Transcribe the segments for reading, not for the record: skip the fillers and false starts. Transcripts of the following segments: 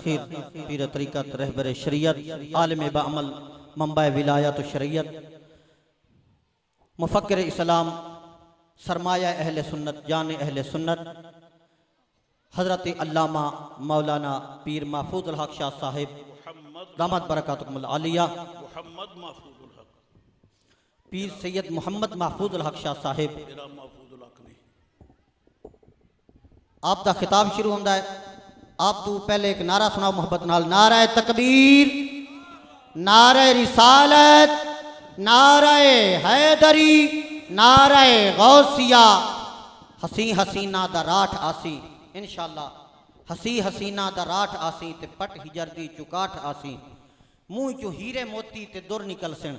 تاخیر پیر طریقت رہبر شریعت عالم بعمل منبع ولایات و شریعت مفکر اسلام سرمایہ اہل سنت جان اہل سنت حضرت علامہ مولانا پیر محفوظ الحق شاہ صاحب دامت برکاتکم العالیہ محمد محفوظ الحق پیر سید محمد محفوظ الحق شاہ صاحب میرا محفوظ الحق نہیں آپ دا خطاب شروع ہوندہ ہے آپ تو پہلے ایک نعرہ سناؤ محبت نال نعرہ تکبیر نعرہ رسالت نعرہ حیدری نعرہ غوثیہ حسین حسینہ دا راٹھ آسی انشاءاللہ حسین حسینہ دا راٹھ آسی تے پٹ ہجر دی چکاٹھ آسی منہ جو ہیرے موتی تے در نکل سن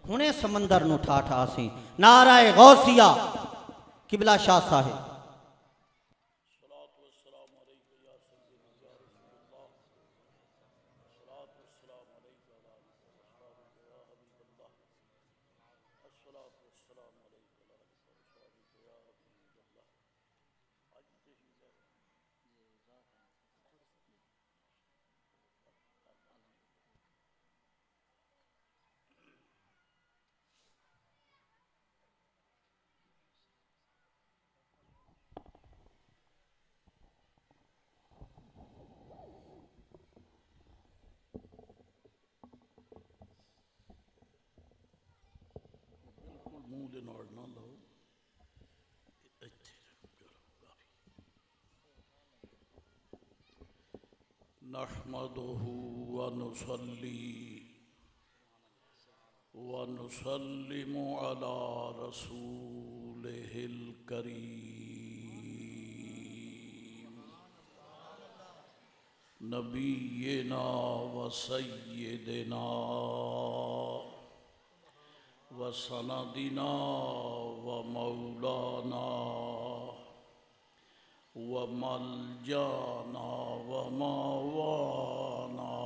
ہنے سمندر نو ٹھاٹھ آسی نعرہ غوثیہ قبلہ شاہ صاحب منہ دے نال نہ لو نحمده ونصلي ونسلم على رسوله الكريم نبينا وسيدنا وسندنا ومولانا وملجانا وموانا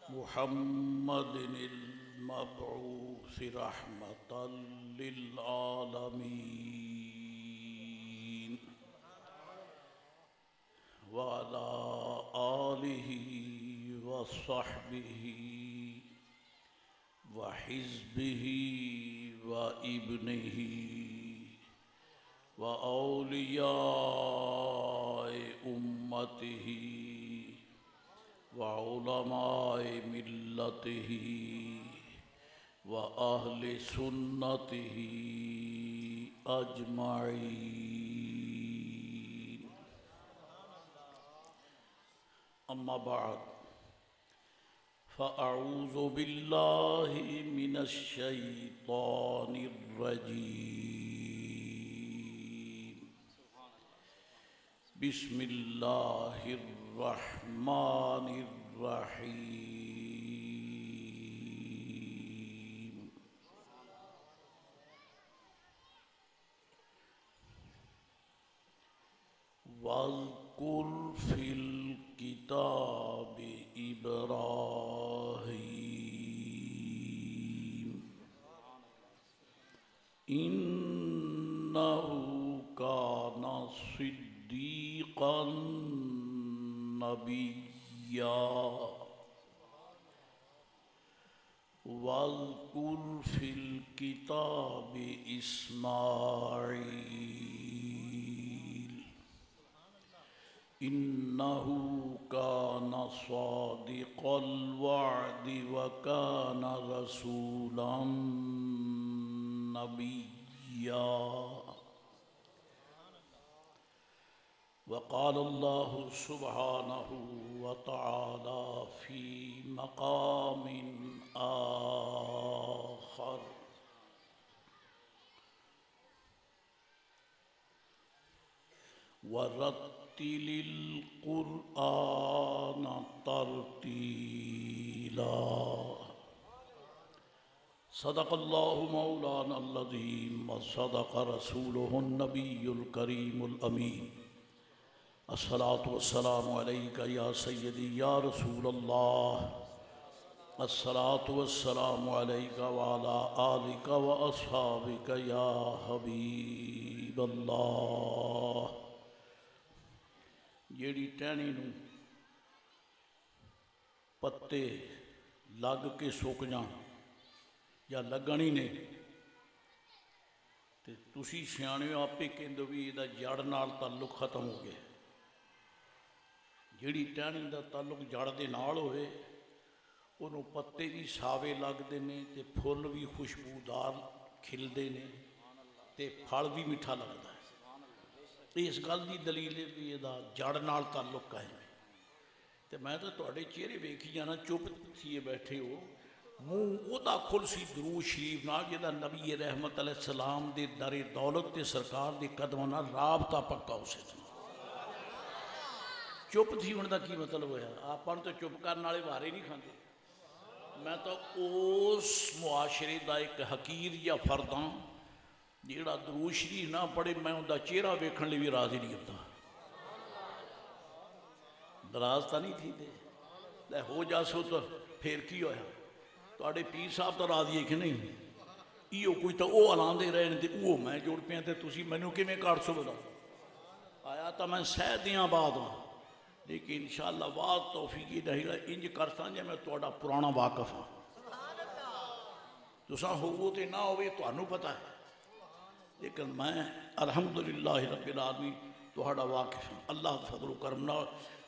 محمد المبعوث رحمة للعالمين وعلى آله وصحبه وحزبه وابنه وأولياء أمته وعلماء ملته وأهل سنته أجمعين أما بعد فأعوذ بالله من الشيطان الرجيم بسم الله الرحمن الرحيم واذكر في الكتاب إبراهيم إنه كان صديقا نبيا واذكر في الكتاب إسماعيل إنه كان صادق الوعد وكان رسولا نبيا وقال الله سبحانه وتعالى في مقام آخر ورتل القرآن ترتيلا صدق الله مولانا العظيم وصدق رسوله النبي الكريم الأمين الصلاة والسلام عليك يا سيدي يا رسول الله الصلاة والسلام عليك وعلى آلك وأصحابك يا حبيب الله جیڑی ٹہنی نو پتے لگ کے سک جان یا لگن ہی نے تے تسی سیانے آپ ہی کہندے بھی یہ جڑ نال تعلق ختم ہو گیا. جیڑی ٹہنی دا تعلق جڑ دے نال ہوئے انہوں پتے بھی ساوے لگتے ہیں تے پھل بھی خوشبودار کھلتے ہیں تے پھل بھی میٹھا لگتا ہے. اس گل کی دلیل ہے بھی یہ جڑ نال تعلق قائم ہے. تے میں تو تواڈے چہرے ویکھی جانا چپ تھیے بیٹھے ہو منہ وہ کھل سی درود شریف نال جہاں نبی رحمت علیہ السلام دے در دولت تے سرکار دے قدموں نال رابطہ پکا ہو سکتا. چپ تھی ہونے کا کی مطلب ہویا آپ تو چپ کرنے والے وارے نہیں کھاندے. میں تو اس معاشرے دا ایک حقیر یا فرد ہاں جیڑا درود شریف نہ پڑھے میں ان کا چہرہ ویکھن لئی بھی راضی نہیں ہوتا. ناراض تو نہیں تھی دے لے ہو جا سو تو پھر کی ہویا تواڈے پیر صاحب تو راضی ہے کہ نہیں. ایو کوئی تو وہ الاندے رہے تے وہ میں جڑ پیا تے تسی مینوں کیویں کاٹ سو بتا. آیا تو میں سہ دیاں بعد ہاں لیکن انشاءاللہ واضح توفیق نہیں انج کرتا جے میں تواڈا پرانا واقف ہاں. تساں ہوو تے نہ ہوئے تانوں پتہ ہے لیکن میں الحمدللہ رب العالمین تواڈا واقف ہاں. اللہ فضل و کرم نال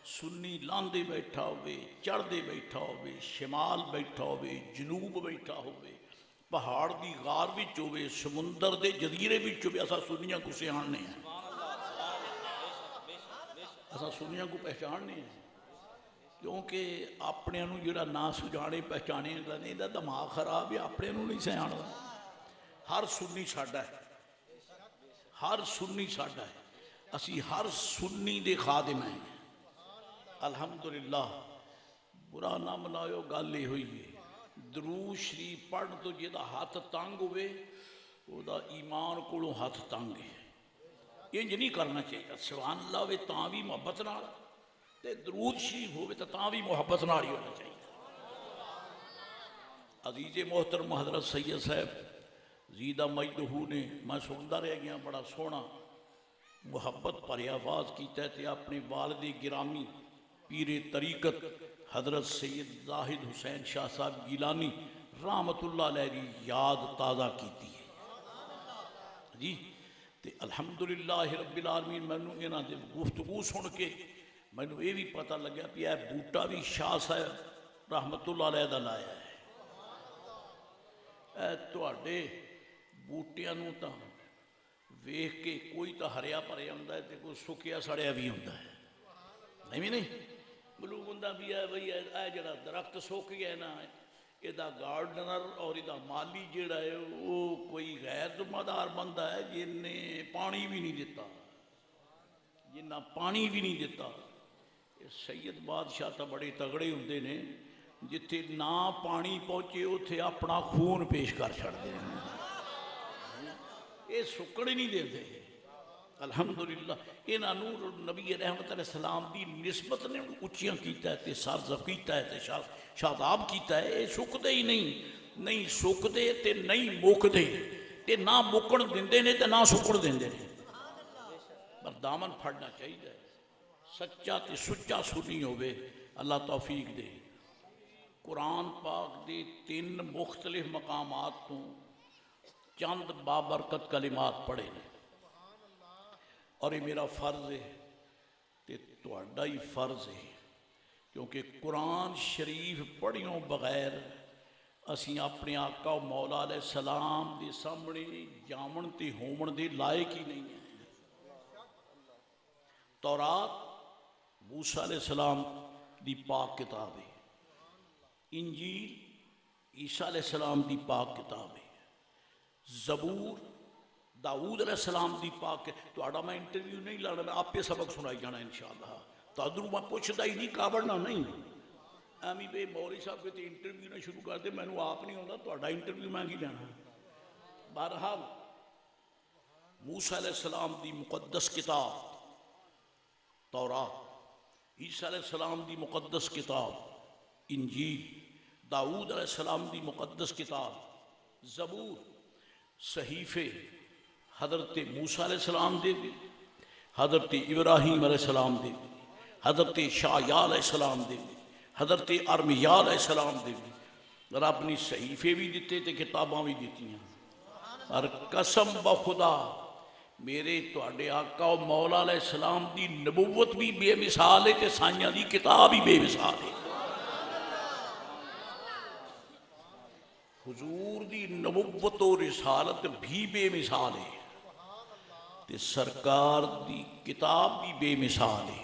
سنی لاندے بیٹھا ہوئے چڑھدے بیٹھا ہوئے شمال بیٹھا ہوئے جنوب بیٹھا ہوئے پہاڑ دی غار وچ ہوئے سمندر دے جزیرے وچ ہوئے اساں سنیاں کو سیاںنے ہیں اساں سنیاں کو پہچاننے ہیں کیونکہ اپنے انہوں جڑا نا سجانے پہچانے گا نہیں دا دماغ خراب ہے اپنے انہوں نہیں سیانا. ہر سنی ساڈا ہے ہر سنی ساڈا ہے اسی ہر سنی دے خادم ہیں الحمدللہ. برا نہ منایو گل یہ ہوئی ہے درود شریف پڑھ تو جہاں ہاتھ تنگ ہوئے وہ دا ایمان کو ہاتھ تنگ ہے. انج نہیں کرنا چاہیے. سبحان اللہ ہوئے تاں بھی محبت نال تے درود شریف ہوئے تاں بھی محبت نال ہی ہونا چاہیے. عزیز محترم حضرت سید صاحب زیدہ مجدہو نے میں سنتا رہ گیا بڑا سونا محبت پر آواز کیتا ہے تے اپنے والد گرامی پیر طریقت حضرت سید زاہد حسین شاہ صاحب گیلانی رحمت اللہ علیہ کی یاد تازہ کیتی ہے جی. تے الحمدللہ رب العالمین مینوں انہاں دے گفتگو سن کے مینوں یہ بھی پتہ لگیا کہ یہ بوٹا بھی شاہ صاحب رحمت اللہ علیہ دا لایا ہے. اے تواڈے بوٹیاں نوں تاں ویکھ کے کوئی تو ہریا بھریا ہوندا ہے تے کوئی سکیا سڑیا بھی ہوندا ہے نہیں بھی نہیں. ملوک ہوندا بھی ہے بھئی اے جڑا درخت سک گیا ہے نا یہ گارڈنر اور یہ مالی جڑا ہے وہ کوئی غیر ذمہ دار بندہ ہے جن نے پانی بھی نہیں دیتا جنہ پانی بھی نہیں دیتا. سید بادشاہ تو بڑے تگڑے ہوندے نے جتھے نہ پانی پہنچے اتھے اپنا خون پیش کر چھڑتے ہیں یہ سکڑ نہیں دیتے. الحمدللہ انہاں نور نبی رحمت علیہ السلام دی نسبت نے اچیاں کیتا ہے تے سرزب کیتا ہے تے شاداب کیتا ہے. یہ سکدے ہی نہیں سکدے تے نہیں مکدے تے نہ مکن دیندے نے تے نہ سکڑ دیندے نے. پر دامن پھڑنا چاہیے سچا تے سچا سنی ہوئے. اللہ توفیق دے. قرآن پاک دے 3 مختلف مقامات تو چند بابرکت کلمات پڑھے اور یہ میرا فرض ہے تے تہاڈا ہی فرض ہے کیونکہ قرآن شریف پڑھیوں بغیر اسی اپنے آقا و مولا علیہ السلام دے سامنے جامن تے ہومن دے لائق ہی نہیں ہیں. تورات موسیٰ علیہ السلام دی پاک کتاب ہے. انجیل عیسیٰ علیہ السلام دی پاک کتاب ہے. زبور داؤد علیہ السلام دی پاک. تو میں انٹرویو نہیں لانا میں آپ پہ سبق سنائی جانا انشاءاللہ. تو ادھر میں پوچھتا ہی نہیں کابڑنا نہیں ایمی بے مولوی صاحب کے تے انٹرویو نہ شروع کر دے میں نے آپ نہیں ہوتا تو انٹرویو میں کی لینا. بہرحال موسیٰ علیہ السلام دی مقدس کتاب تورات عیسیٰ علیہ السلام دی مقدس کتاب انجیل داؤد علیہ السلام دی مقدس کتاب زبور صحیفے حضرت موسیٰ علیہ السلام دے بھی حضرت ابراہیم علیہ السلام دے بھی حضرت شعیاء علیہ السلام دے بھی حضرت ارمیہ علیہ السلام دے بھی رب نے صحیفے بھی دیتے تے کتاباں بھی دیتی ہیں. اور قسم بخدا میرے تواڈے آقا و مولا علیہ السلام دی نبوت بھی بے مثال ہے تے سائیاں دی کتاب بھی بے مثال ہے. حضور دی نبوت و رسالت بھی بے مثال ہے تے سرکار دی کتاب بھی بے مثال ہے.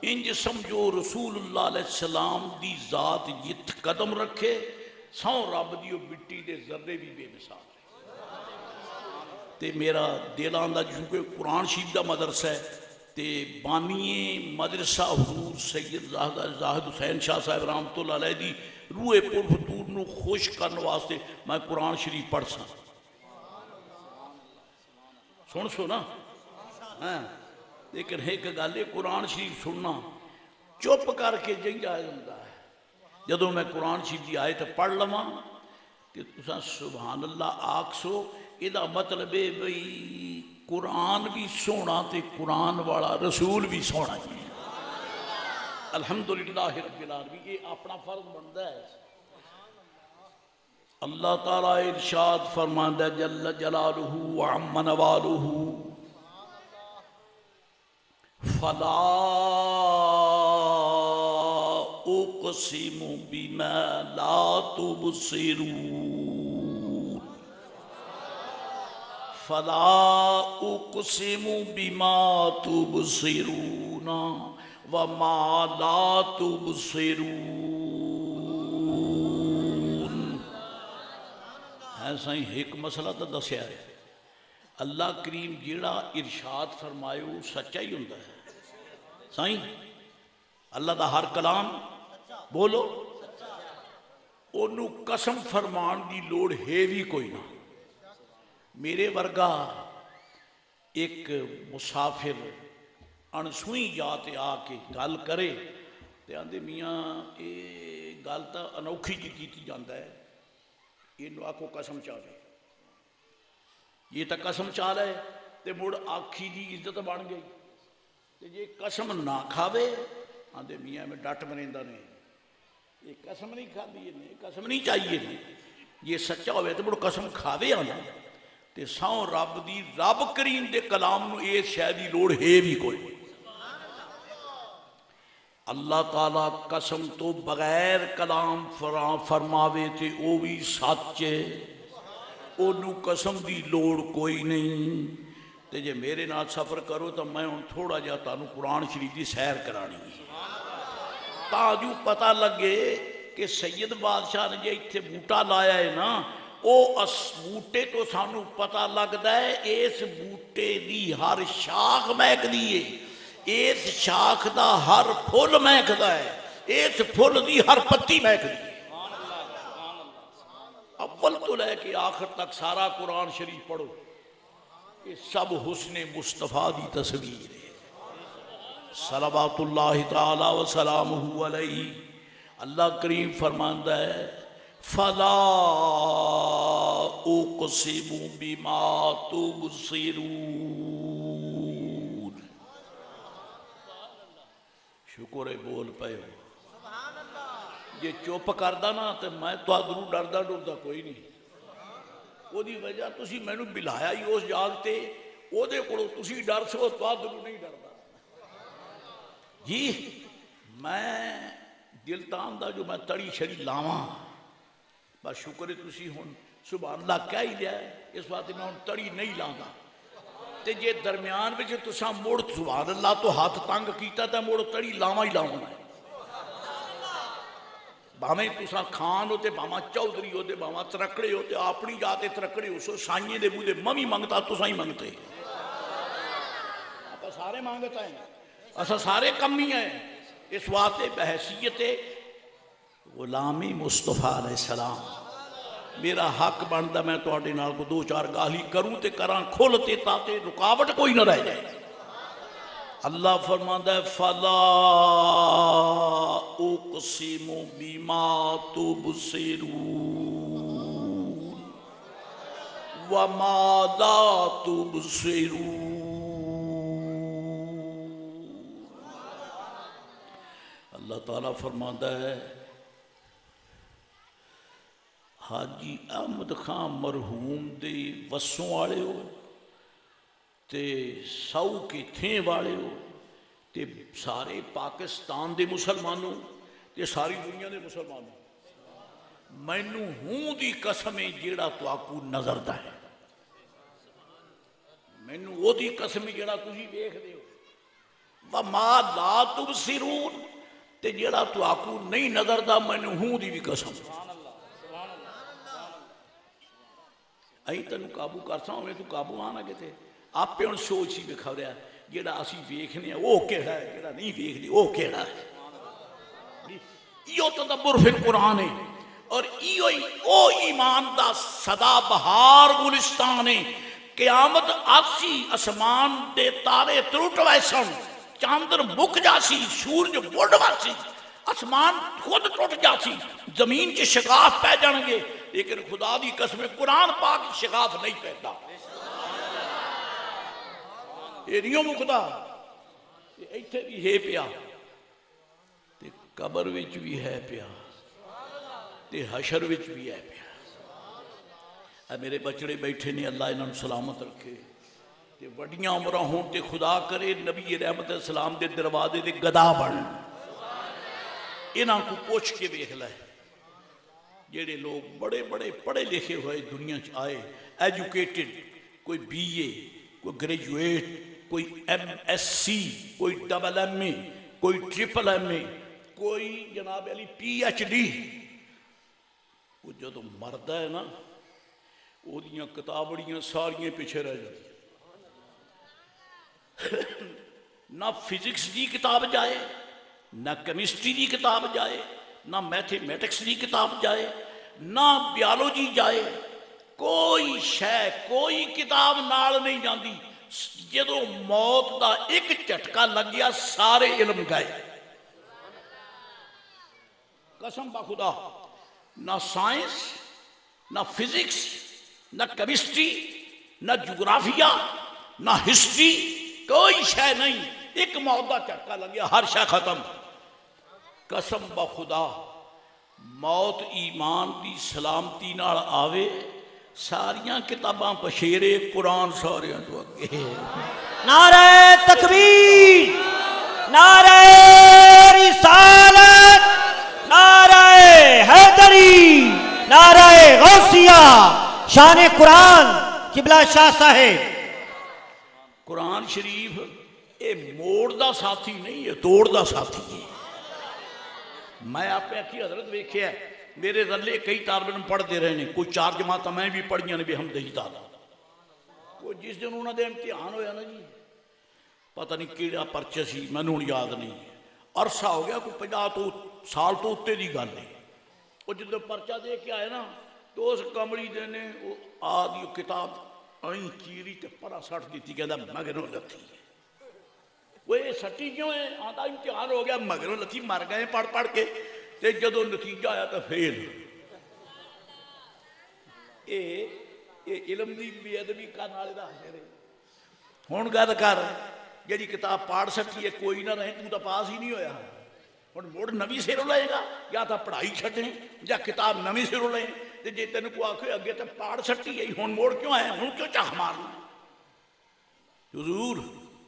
انج سمجھو رسول اللہ علیہ السلام دی ذات جت قدم رکھے سو رب دی وہ مٹی دے ذرے بھی بے مثال ہے. تے میرا دل آندا چونکہ قرآن شریف دا مدرسہ ہے تے بانی مدرسہ حضور سید زاہد حسین شاہ صاحب رحمۃ اللہ علیہ دی روح پرفتور نو خوش کرنے واسطے میں قرآن شریف پڑھ سا. سن سو نا ہاں لیکن ایک گل ہے قرآن شریف سننا چپ کر کے جائز ہوتا ہے. جدوں میں قرآن شریف کی آیت پڑھ لواں کہ تساں سبحان اللہ آکھ سو یہ مطلب ہے بھئی قرآن بھی سونا تے قرآن والا رسول بھی سونا ہے. الحمدللہ رب العالمین یہ اپنا فرض بنتا ہے. اللہ تعالیٰ ارشاد فرماندا جل جلالہ وعم نوالہ فلا اقسم بما لا تبصرون فلا اقسم بما تبصرون وما لا تبصرون. ایسا ہی ایک مسئلہ تو دسیا ہے اللہ کریم جیڑا ارشاد فرمائے وہ سچا ہی ہوتا ہے. سائیں اللہ دا ہر کلام بولو انہوں قسم فرمان دی لوڑ ہے بھی کوئی نہ. میرے ورگا ایک مسافر انسوئی جاتے آ کے گل کرے تے آندے میاں یہ گل تو انوکھی جی کیتی جاندہ ہے یہ آکھو قسم چالے یہ تو قسم چال ہے تے مڑ آکھی دی عزت بن گئی تے یہ قسم نہ کھاوے آندے میاں میں ڈٹ مریندہ نہیں یہ قسم نہیں کھا دی قسم نہیں چاہیے یہ سچا ہوئے تو مڑ قسم کھاوے آنا تے ساؤں رب دی رب کریم دے کلام نو اے شاید لوڑ ہے بھی کوئی. اللہ تعالیٰ قسم تو بغیر کلام فرماوے تے او بھی سچے انہوں قسم دی لوڑ کوئی نہیں. تے جے میرے نال سفر کرو تو میں ان تھوڑا جا تانوں قرآن شریف دی سیر کرانی تاجو پتہ لگے کہ سید بادشاہ نے جے اتھے بوٹا لایا ہے نا او اس بوٹے تو سانو پتہ لگدا ہے اس بوٹے دی ہر شاخ مہک دیئے اس شاخ دا ہر پھول مہکدا ہے اس پھول دی ہر پتی مہک دی. اول تو لے کے آخر تک سارا قرآن شریف پڑھو یہ سب حسن مصطفیٰ دی تصویر ہے. صلوات اللہ تعالی و سلامہ علیہ. اللہ کریم فرماندا ہے فلا اقسم بما تبصرون. شکر ہے بول پے ہو. یہ چپ کردہ نا تو میں تو ادھروں ڈردہ ڈردہ کوئی نہیں. وہ دی وجہ تسی میں نو بلایا ہی اس جاگتے وہ دے کڑو تسی ڈر سو تو ادھروں نہیں ڈردہ. جی میں دل تام دا جو میں تڑی شری لاواں بس شکر ہے تسی ہون سبحان اللہ کیا ہی لیا ہے اس بات میں ہون تڑی نہیں لاندہ تے جے درمیان میں جو تسا موڑ سبحان اللہ تو ہاتھ تانگ کیتا تا موڑ تڑی لاواں ہی لاواں ہے. بھامیں تسا خان ہوتے بھاما چودری ہوتے بھاما ترکڑے ہوتے اپنی جاتے ترکڑے ہو سو سائیں دے بودے ممی مانگتا تسا ہی مانگتے آپ سارے مانگتا ہیں اسا سارے کمی ہیں. اس واسطے بحیثیت غلامی مصطفیٰ علیہ السلام میرا حق بنتا میں تو آٹے نال کو دو چار گالی کروں تے کران کھولتے تاتے رکاوٹ کوئی نہ رہ جائے. اللہ فرماندا ہے فلا اقسم بما تبصرون وما لا تبصرون. اللہ تعالیٰ تعالیٰ فرماتا ہے حاجی احمد خان مرحوم دے وسوں والے ہو تے سو کے تھیں والے ہو تے سارے پاکستان دے مسلمانوں تے ساری دنیا دے مسلمانوں مینوں ہوں دی قسم ہے جیڑا تو آکو نظر دا ہے مینوں وہ دی قسم ہے جیڑا تسی دیکھ دے ہو وما لا تبصرون تے جیڑا تو آکو نہیں نظر دا مینوں ہوں دی بھی قسم ائی تینوں قابو کرسا ہوئے تو قابو آنا کتے آپ پہ ان سوچ ہی بکھا رہا جیڑا اسی ویکھنے ہیں وہ کیڑا ہے جیڑا نہیں ویکھنے وہ کیڑا ہے یہ تدبر فی القرآن ہے اور او ایمان دا صدا بہار گلستان ہے قیامت آسی اسمان دے تارے ترٹ ویسن چاندر مک جاسی سورج بڑھ واسی اسمان خود ٹوٹ جاسی زمین کے شگاف پہ جانگے لیکن خدا دی قسم قرآن پاک شگاف نہیں پیدا یہ نہیں ہو خدا یہ ایتھے بھی ہے پیا تے قبر وچ بھی ہے پیا تے حشر وچ بھی ہے پیا اے میرے بچڑے بیٹھے نے اللہ انہوں سلامت رکھے تے وڈیاں عمرہ ہوں تے خدا کرے نبی رحمت السلام دے دروازے دے گدا بن انہاں کو پوچھ کے بیکھ لائے جیڑے لوگ بڑے بڑے پڑھے لکھے ہوئے دنیا چ آئے ایجوکیٹڈ کوئی بی اے کوئی گریجویٹ کوئی ایم ایس سی کوئی ڈبل ایم اے کوئی ٹرپل ایم اے کوئی جناب علی پی ایچ ڈی وہ جدو مردہ ہے نا وہ دیاں کتابڑیاں ساریاں پیچھے رہ جاتی نہ فزکس دی کتاب جائے نہ کیمسٹری دی کتاب جائے نہ میتھمیٹکس دی کتاب جائے نہ بیالوجی جائے کوئی شے کوئی کتاب نال نہیں جاندی جدو موت دا ایک جھٹکا لگ گیا سارے علم گئے قسم با خدا نہ سائنس نہ فزکس نہ کیمسٹری نہ جغرافیہ نہ ہسٹری کوئی شے نہیں ایک موت دا جھٹکا لگ گیا ہر شے ختم قسم با خدا موت ایمان دی سلامتی نال آوے ساریاں کتاباں پشیرے قرآن ساریاں تو اگے نعرہ تکبیر نعرہ رسالت نعرہ حیدری نعرہ غوثیہ شان قرآن قبلہ شاہ صاحب قرآن شریف اے موڑ دا ساتھی نہیں ہے توڑ دا ساتھی ہے میں آپ پہ کی حضرت ویکھیا ہے میرے رلے کئی طالب علم پڑھ دے رہے ہیں کوئی 4 جماعتیں میں بھی پڑھیاں نے بھی ہم دہی دادا کوئی جس دن انہوں نے امتحان ہویا نا جی پتہ نہیں کیڑا پرچہ سی میں نے یاد نہیں عرصہ ہو گیا کوئی 50 سال تو اتے دی گل نہیں وہ جدو پرچہ دے کے آئے نا تو اس کمڑی دے نے وہ آدھی کتاب این چیری تے پرا سٹ دیتی کہتا مگروں لتھی وہ یہ سٹی کیوں ہے آدھا امتحان ہو گیا مگروں لتھی مر گئے پڑھ پڑھ کے تے جدو نتیجہ آیا تو فیل اے علم دی بے ادبی کرنے والے دا حشر ہے ہن گل کر جڑی کتاب پڑھ سکی ہے کوئی نہ رہے تو پاس ہی نہیں ہویا ہن موڑ نویں سروں لے گا یا تو پڑھائی چھڈیں یا کتاب نویں سروں لیں تے جے تینوں کو آکھے اگے تے پڑھ سٹی ہے ہن موڑ کیوں آیا ہن کیوں چاہ مارنا حضور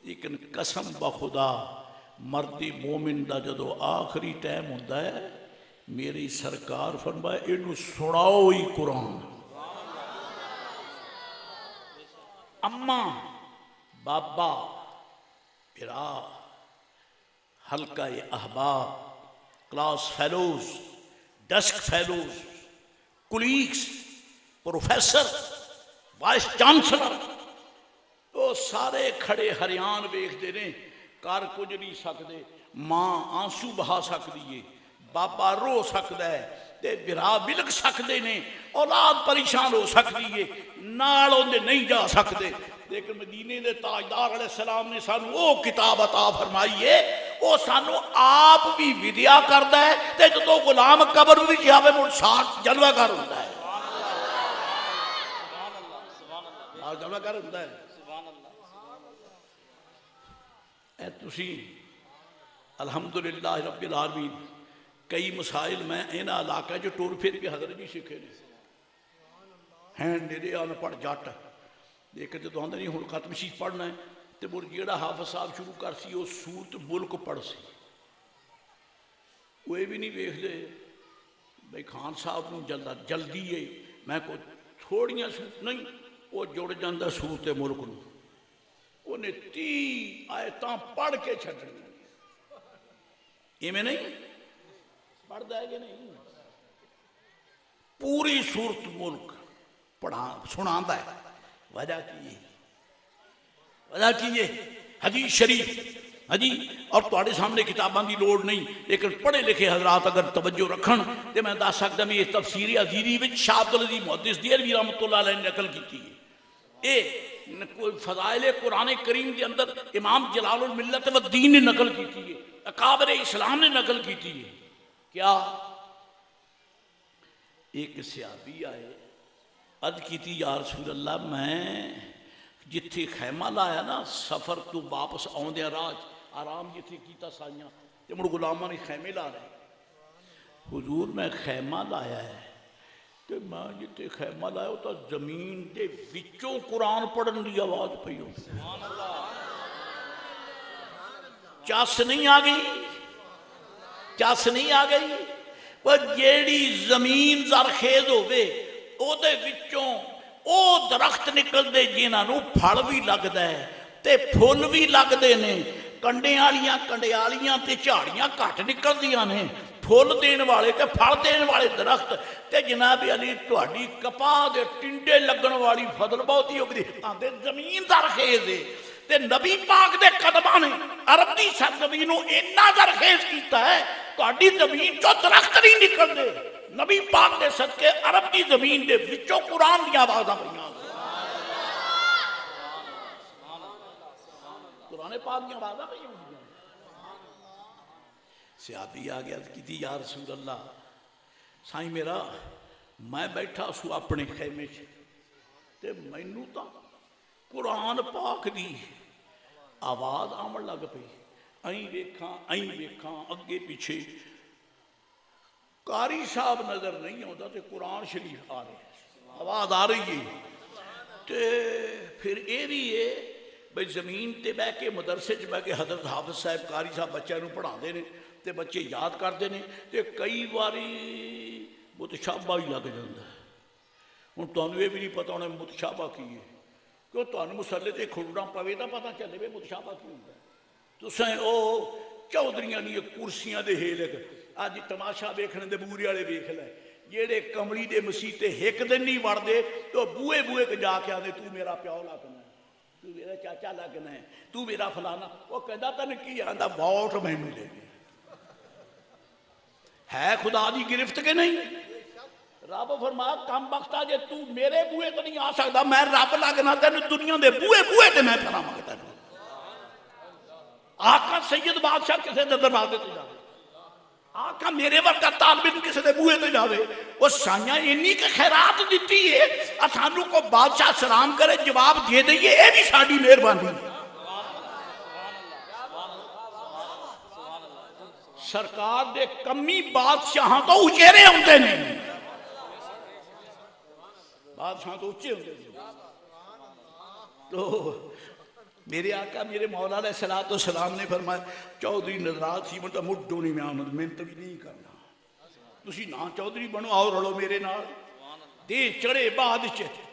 لیکن قسم بخدا مرد مومن دا جدو آخری ٹائم ہوتا ہے میری سرکار فرمائے اینو سناؤ ہی قرآن اماں بابا بھرا حلقہ احباب class fellows desk fellows colleagues professor vice chancellor وہ سارے کھڑے ہریان ویکھ دے رہے کر کچھ نہیں سکتے ماں آنسو بہا سکتی ہے بابا رو سکتا ہے تے برا بلک سکتے نے اولاد پریشان ہو سکتی ہے نال اندے نہیں جا سکتے لیکن مدینے دے تاجدار علیہ السلام نے سانو وہ کتاب عطا فرمائی ہے وہ سانو آپ بھی ودیا کرتا ہے تے جدو غلام قبر بھی جاوے مڑ ساتھ جلوہ کر ہوتا ہے جلوہ کر ہوتا ہے اے تسی الحمدللہ رب العالمین کئی مسائل میں انہاں علاقے جو ٹور پھر کے حضرت جی سکھے نے ہیں نیرے ان پڑھ جٹ لیکن جدوں آندے نہیں ہن ختم شریف پڑھنا ہے تے مڑ جیڑا حافظ صاحب شروع کر سی وہ سورت ملک پڑھ سی وہ بھی نہیں ویکھ دے بھئی خان صاحب نو جلدی ہے میں کو تھوڑیاں سورت نہیں وہ جڑ جاندہ سورت ملک نو انہیں 30 آیتاں پڑھ کے چھڑنی یہ میں نہیں پڑھ دائے گے نہیں پوری سورت ملک پڑھا سنا ہے وجہ کیے حدیث شریف حجی اور تواڈے سامنے کتاباں دی لوڑ نہیں لیکن پڑھے لکھے حضرات اگر توجہ رکھن تے میں دس سکدا میں یہ تفسیر عزیزی وچ شاہ عبدالعزیز محدث دہلوی رحمۃ اللہ علیہ نے نقل کیتی ہے اے فضائل قرآن کریم کے اندر امام جلال الملت والدین نے نقل کیتی ہے اکابر اسلام نے نقل کیتی ہے کیا ایک صحابی آئے عرض کیتی یا رسول اللہ میں جتھے خیمہ لایا نا سفر تو واپس آوندے راج آرام جتھے کیتا سائیاں تے مڑ غلاماں نے خیمے لا رہے حضور میں خیمہ لایا ہے تے میں جتھے خیمہ لایا ہوتا زمین دے وچوں قرآن پڑھن دی آواز پئی ہو چاس نہیں آ گئی چاس نہیں آ گئی وہ جیڑی زمین زرخیز ہوئے او دے وچوں او درخت نکل دے جنہاں نو پھل بھی لگ دے تے پھول بھی لگ دے نے کنڈیالیاں کنڈیالیاں تے جھاڑیاں گھٹ نکل دیاں نے پھول دین والے تے پھل دین والے درخت تے جناب علی تہاڈی کپاہ دے ٹنڈے لگن والی فضل بہت ہی ہوگی آندے زمین زرخیز ہے تے نبی پاک دے قدماں نے عرب دی سرزمین نو اتنا زرخیز کیتا ہے تہاڈی زمین چوں درخت نہیں نکل دے نبی پاک دے صدقے عرب دی زمین دے وچوں قرآن دی آوازاں پئیاں قرآن پاک دی آوازاں پئیاں صحابی آ گیا کیتی یا رسول اللہ سائیں میرا میں بیٹھا سو اپنے خیمے چ تے مینوں تا قرآن پاک دی آواز آمن لگ پئی این ویکھاں اگے پیچھے قاری صاحب نظر نہیں ہوتا تے قرآن شریف آ رہے ہیں آواز آ رہی ہے تے پھر اے بھی ہے بھئی زمین تے بہ کے مدرسے چ بہ کے حضرت حافظ صاحب قاری صاحب بچے نو پڑھا دے نے تے بچے یاد کرتے ہیں تے کئی باری متشابہ ہی لگ جاتا ہے ہوں تمہیں یہ بھی نہیں پتا ہونا متشابہ کی ہے کیوں تمہیں مسلے تے کھڑنا پوے تو پتا چلے بھی متشابہ کی ہوتا ہے تسیں او چودھریاں دی کرسیاں دے ہیلے اج تماشا ویکھنے دے بورے والے ویکھ لے جیڑے کملی دے مسیح تے ایک دن نہیں وڑدے تو بوئے بوئے کے جا کے آدھے تو میرا پیو لگنا ہے تو میرا چاچا لگنا ہے تو میرا فلانا وہ کہدا تن کی آندا ووٹ مینوں دے دے ہے خدا دی گرفت کے نہیں رب فرمایا کم بختہ جے تو میرے بوئے تو نہیں آ سکتا میں رب لگنا تین دنیا دے بوئے بوئے تے میں پھرا مانگتا ہوں آقا سید بادشاہ کسے دے دروازے تے جاوے آقا میرے ورگا طالب علم کسے دے بوئے تے جاوے وہ سائیاں انی کے خیرات دیتی ہے اسانو کو بادشاہ سلام کرے جواب دے دئیے اے بھی ساڈی مہربانی سرکار دے کمی بادشاہاں تو اچھیرے ہوندے نے بادشاہاں تو اچھے ہوندے نے تو میرے آقا میرے مولا علیہ السلام نے فرمایا چودھری نظرات سی مطلب مڈو نہیں میں آمد محنت بھی نہیں کرنا تسی نہ چودھری بنو آؤ رڑو میرے نال دے چڑے بعد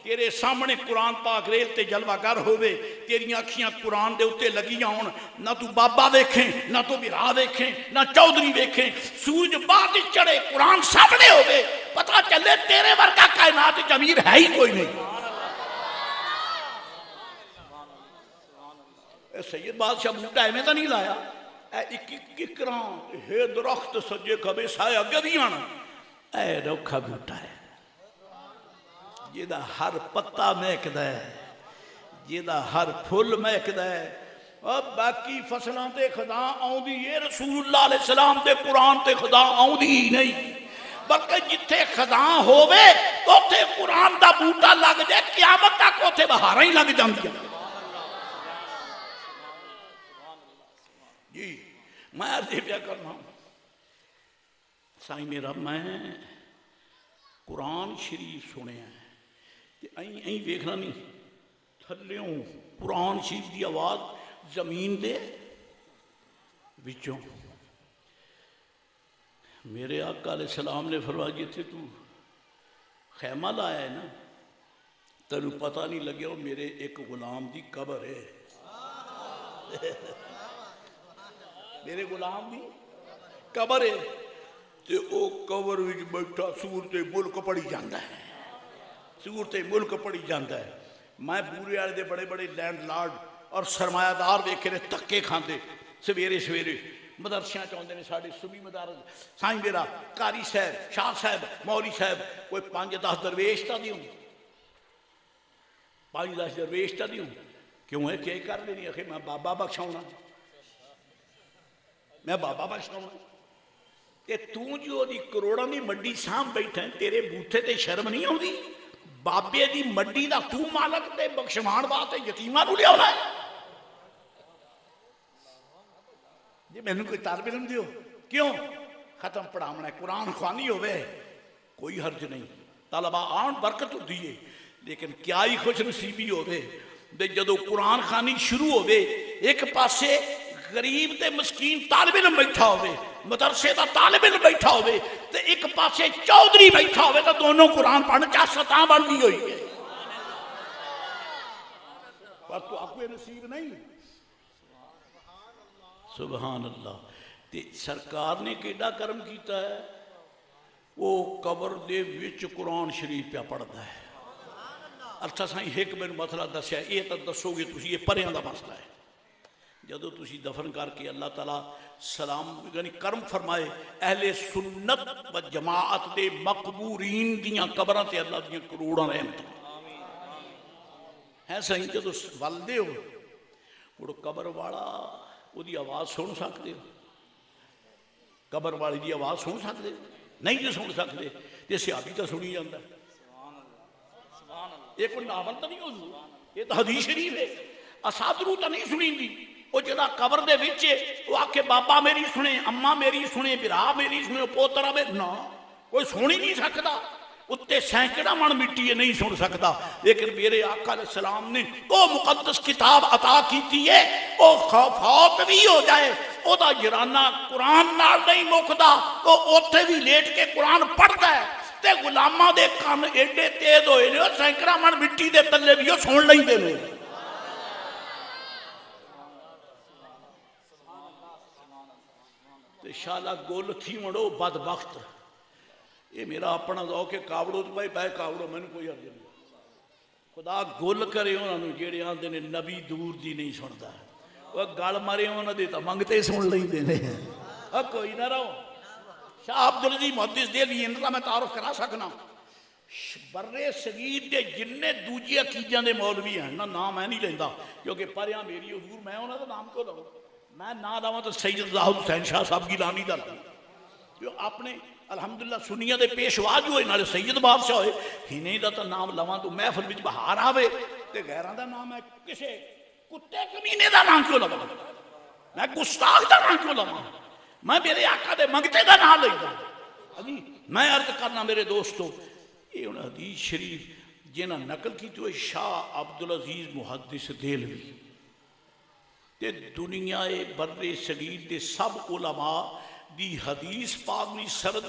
تیرے سامنے قرآن پاک ریل تے جلوہ گر ہوئے تیری آنکھیاں قرآن دے اتے لگیاں ہون نہ تو بابا دیکھیں نہ تو برا دیکھیں نہ چودھری دیکھیں سورج بعد چڑے قرآن سامنے ہوئے پتہ چلے تیرے ورگا کائنات جمیر ہے ہی کوئی نہیں اے سید بادشاہ بوٹا ایمیں تو نہیں لایا اے اکران ہے درخت سجے کبے سایہ گدیاں اے روکھا بوٹا ہے جیدہ ہر پتہ مہکدا ہے جیدہ ہر پھول مہکدا ہے اور باقی فصلوں تے خدا آؤں دی یہ رسول اللہ علیہ السلام تے قرآن تے خدا آؤں دی ہی نہیں بلکہ جتھے خزاں ہووے اوتھے قرآن دا بوٹا لگ جائے قیامت تک اوتھے بہاراں ہی لگ جاندی جی میں عرض پیا کرنا ہوں سائیں میرا میں قرآن شریف سنیا ہے تے این ویکھنا نہیں تھلیوں قرآن شریف دی آواز زمین دے وچوں میرے آقا علیہ السلام نے فرمایا جتھے تو خیمہ لایا ہے نا تینوں پتہ نہیں لگیا وہ میرے ایک غلام دی قبر ہے میرے غلام دی قبر ہے تے او قبر وچ بیٹھا صورت ملک پڑھی جاندا ہے صورت ملک پڑھی جاندا ہے میں بورے والے دے بڑے بڑے لینڈ لارڈ اور سرمایہ دار ویکھے نے تکے کھاندے سویرے سویرے مدرسیاں چاہتے ہیں ساڑھے صبح مدارس سائیں میرا قاری صاحب شاہ صاحب مولی صاحب کوئی 5-10 درویش تا دیوں 5-10 درویش تا دیوں کیوں ہے کیا کر لینی ہے میں بابا بخشاؤنا میں بابا بخشاؤنا کہ تو جو دی کروڑوں دی مڈی سام بیٹھا ہے تیرے بوتھے تے شرم نہیں ہوں دی بابے دی مڈی دا تو مالک تے بخشمان بات ہے یتیمہ نو لیا ہونا ہے جی میں نے کوئی طالب علم دیو کیوں ختم پڑھامنا ہے قرآن خوانی ہوئے کوئی حرج نہیں طالبہ آن برکت ہو دیئے لیکن کیا ہی خوش نصیبی ہوئے دے جدو قرآن خوانی شروع ہوئے ایک پاسے غریب تے مسکین طالب علم بیٹھا ہوئے مدرسے دا طالب علم بیٹھا ہوئے تے ایک پاسے چودھری بیٹھا ہوئے تو دونوں قرآن پڑھنے چاہ ستاں بڑھ دی ہوئی ہے پر تو آپ کو نصیب نہیں سبحان اللہ تے سرکار نے کیڑا کرم کیتا ہے وہ قبر دے وچ قرآن شریف پہ پڑھتا ہے اچھا سائیں ایک میں مسئلہ دسیا یہ تو دسو گے تسی یہ پریاں دا مسئلہ ہے جدو تسی دفن کر کے اللہ تعالیٰ سلام یعنی کرم فرمائے اہل سنت و جماعت دے مقبورین دیاں قبروں تے اللہ دیاں کروڑاں رحمت ہے سائیں جدو والدے ہو وہ قبر والا وہ دی آواز سن سکتے ہو قبر والی دی آواز سن سکتے نہیں جو سن سکتے یہ صحابی تو سنی جاندہ ہے یہ کوئی ناول تو نہیں ہو یہ تو حدیث شریف ہے اساترو تو نہیں سنی دی وہ جدا قبر دے وچے وہ آکے بابا میری سنے اماں میری سنے برا میری سنے پوترہ میری نا کوئی سنی نہیں سکتا اتنے سینکڑا من مٹی نہیں سن سکتا لیکن میرے آقا علیہ السلام نے وہ مقدس کتاب عطا کی ہے وہ فوت بھی ہو جائے وہ دا جرانہ قرآن نال نہیں موکدا وہ اوتھے بھی لیٹ کے قرآن پڑھتا ہے تے غلامہ دے کان ایڈے تیز ہوئے نے سینکڑا من مٹی دے تلے بھی سن لیں دے لیں تے شالا گول تھی مڑو بدبخت یہ میرا اپنا ذوق ہے کاوڑو تو بھائی بھائی کاوڑو میں نے کوئی عرض نہیں خدا گل کرے انہوں نے جیڑے آندے نے نبی دور دی نہیں سنتا وہ گل مارے انہوں نے تو منگتے سن لیں دینے کوئی نہ رہو شاہ عبدالعزیز محدث دے لیے انہوں میں تعارف کرا سکنا برے صغیر دے جننے دوجی عقیدیاں دے مولوی ہیں نہ نام میں نہیں لیندہ کیونکہ پریاں میری حضور میں انہوں نے نام کو لوں میں نہ لاؤں تو سید ظاہر حسین شاہ صاحب کی لانی دا لوں جو اپنے الحمدللہ سنیہ دے پیشوا جو ہوئے نالے سید بادشاہ ہوئے ہی نہیں دا تا نام لواں تو محفل وچ بہار آوے تے غیران دا نام ہے کسے کتے کمینے دا نام کیوں لواں میں گستاخ دا نام کیوں لواں میں میرے آقا دے منگتے دا نام لے دا میں عرض کرنا میرے دوستو یہ انہوں حدیث شریف جنہ نقل کی تو شاہ عبدالعزیز محدث دہلوی تے دنیا بر صغیر دے سب علماء دی حدیث پاک سرد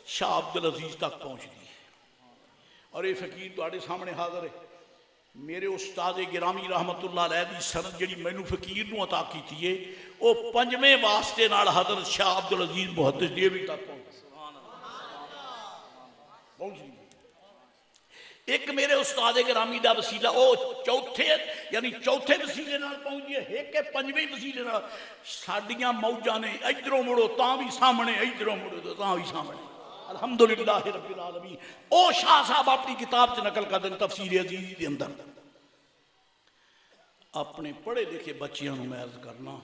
شاہ عبدالعزیز تک پہنچ دی اور یہ فقیر تواڈے سامنے حاضر ہے میرے استاد گرامی رحمت اللہ علیہ دی سرد جڑی مینوں فقیر نو عطا کیتی ہے وہ پنجویں واسطے نال حضرت شاہ عبدالعزیز محدث دہلوی تک پہنچ دی ایک میرے استاد گرامی دا وسیلہ او چوتھے یعنی چوتھے وسیلے نال پہنچ گئے ایک کے پنجویں وسیلے نال ساڈیاں موجاں نے ادھروں مڑو تاں بھی سامنے ادھروں مڑو تو تاں بھی سامنے الحمدللہ رب العالمین او شاہ صاحب اپنی کتاب سے نقل کر دیں تفسیر عزیزی دے اندر اپنے پڑھے لکھے بچیاں نوں میں عرض کرنا